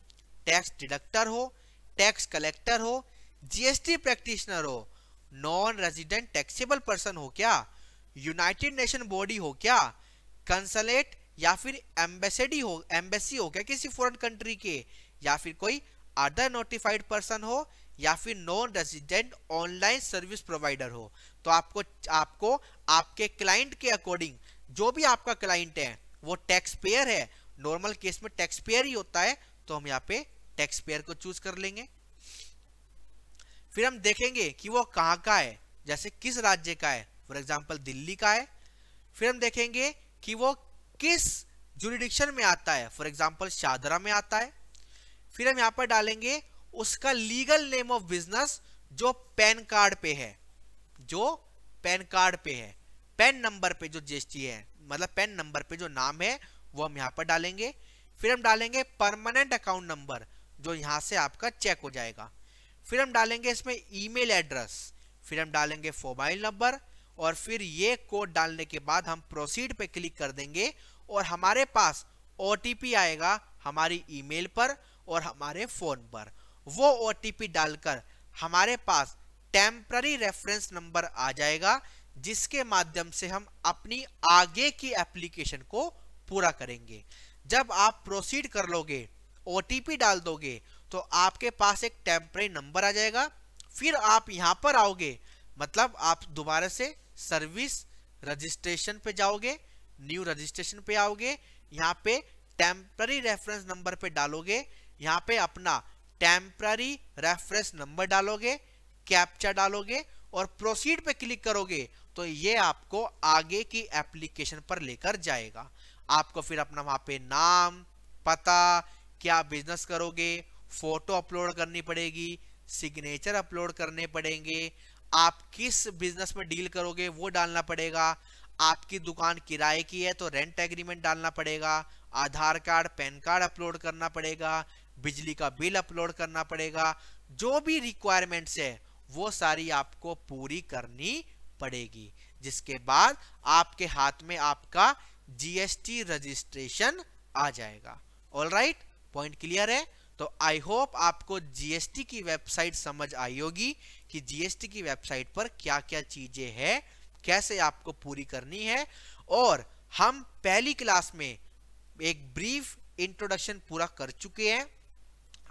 टैक्स डिडक्टर हो, टैक्स कलेक्टर हो, जीएसटी प्रैक्टिशनर हो, नॉन रेजिडेंट टैक्सेबल पर्सन हो क्या, यूनाइटेड नेशन बॉडी हो क्या, कंसलेट या फिर एम्बेसी हो क्या किसी फॉरेन कंट्री के, या फिर कोई अदर नोटिफाइड पर्सन हो, या फिर non resident online service provider हो। तो आपको आपके क्लाइंट के अकॉर्डिंग, जो भी आपका क्लाइंट है वो टैक्स पेयर है, नॉर्मल केस में टैक्स पेयर ही होता है, तो हम यहाँ पे टैक्स पेयर को चूज कर लेंगे। फिर हम देखेंगे कि वो कहाँ का है, जैसे किस राज्य का है, फॉर एग्जांपल दिल्ली का है। फिर हम देखेंगे कि वो किस जुरिडिक्शन में आता है, फॉर एग्जांपल शाहदरा में आता है। फिर हम यहाँ पर डालेंगे उसका लीगल नेम ऑफ बिजनेस जो पैन कार्ड पे है, जो पैन कार्ड पे है, पैन नंबर पे जो जीएसटी है, मतलब पैन नंबर पे जो नाम है वो हम यहाँ पर डालेंगे। फिर हम डालेंगे परमानेंट अकाउंट नंबर जो यहाँ से आपका चेक हो जाएगा। फिर हम डालेंगे इसमें ईमेल एड्रेस, फिर हम डालेंगे मोबाइल नंबर, और फिर ये कोड डालने के बाद हम प्रोसीड पे क्लिक कर देंगे और हमारे पास ओटीपी आएगा हमारी ईमेल पर और हमारे फोन पर। वो ओटीपी डालकर हमारे पास टेम्पररी रेफरेंस नंबर आ जाएगा, जिसके माध्यम से हम अपनी आगे की एप्लीकेशन को पूरा करेंगे। जब आप प्रोसीड कर लोगे, ओटीपी डाल दोगे, तो आपके पास एक टेम्पररी नंबर आ जाएगा। फिर आप यहां पर आओगे, मतलब आप दोबारा से सर्विस रजिस्ट्रेशन पे जाओगे, न्यू रजिस्ट्रेशन पे आओगे, यहाँ पे टेम्पररी रेफरेंस नंबर पे डालोगे, यहाँ पे अपना टेम्पररी रेफरेंस नंबर डालोगे, कैप्चा डालोगे और प्रोसीड पे क्लिक करोगे, तो ये आपको आगे की एप्लीकेशन पर लेकर जाएगा। आपको फिर अपना वहां पे नाम, पता, क्या बिजनेस करोगे, फोटो अपलोड करनी पड़ेगी, सिग्नेचर अपलोड करने पड़ेंगे, आप किस बिजनेस में डील करोगे वो डालना पड़ेगा, आपकी दुकान किराए की है तो रेंट एग्रीमेंट डालना पड़ेगा, आधार कार्ड, पैन कार्ड अपलोड करना पड़ेगा, बिजली का बिल अपलोड करना पड़ेगा, जो भी रिक्वायरमेंट्स है वो सारी आपको पूरी करनी पड़ेगी, जिसके बाद आपके हाथ में आपका जीएसटी रजिस्ट्रेशन आ जाएगा। ऑलराइट, पॉइंट क्लियर है? तो आई होप आपको जीएसटी की वेबसाइट समझ आई होगी कि जीएसटी की वेबसाइट पर क्या क्या चीजें हैं, कैसे आपको पूरी करनी है। और हम पहली क्लास में एक ब्रीफ इंट्रोडक्शन पूरा कर चुके हैं।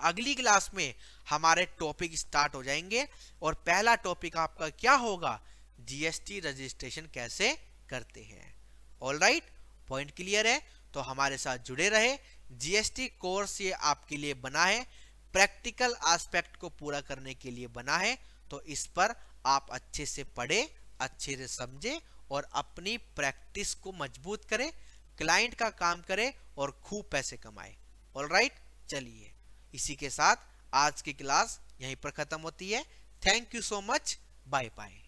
अगली क्लास में हमारे टॉपिक स्टार्ट हो जाएंगे और पहला टॉपिक आपका क्या होगा, जीएसटी रजिस्ट्रेशन कैसे करते हैं। ऑलराइट, पॉइंट क्लियर है? तो हमारे साथ जुड़े रहे। जीएसटी कोर्स ये आपके लिए बना है, प्रैक्टिकल एस्पेक्ट को पूरा करने के लिए बना है, तो इस पर आप अच्छे से पढ़े, अच्छे से समझे और अपनी प्रैक्टिस को मजबूत करें, क्लाइंट का काम करें और खूब पैसे कमाएं। ऑलराइट, चलिए इसी के साथ आज की क्लास यहीं पर खत्म होती है। Thank you so much, bye bye.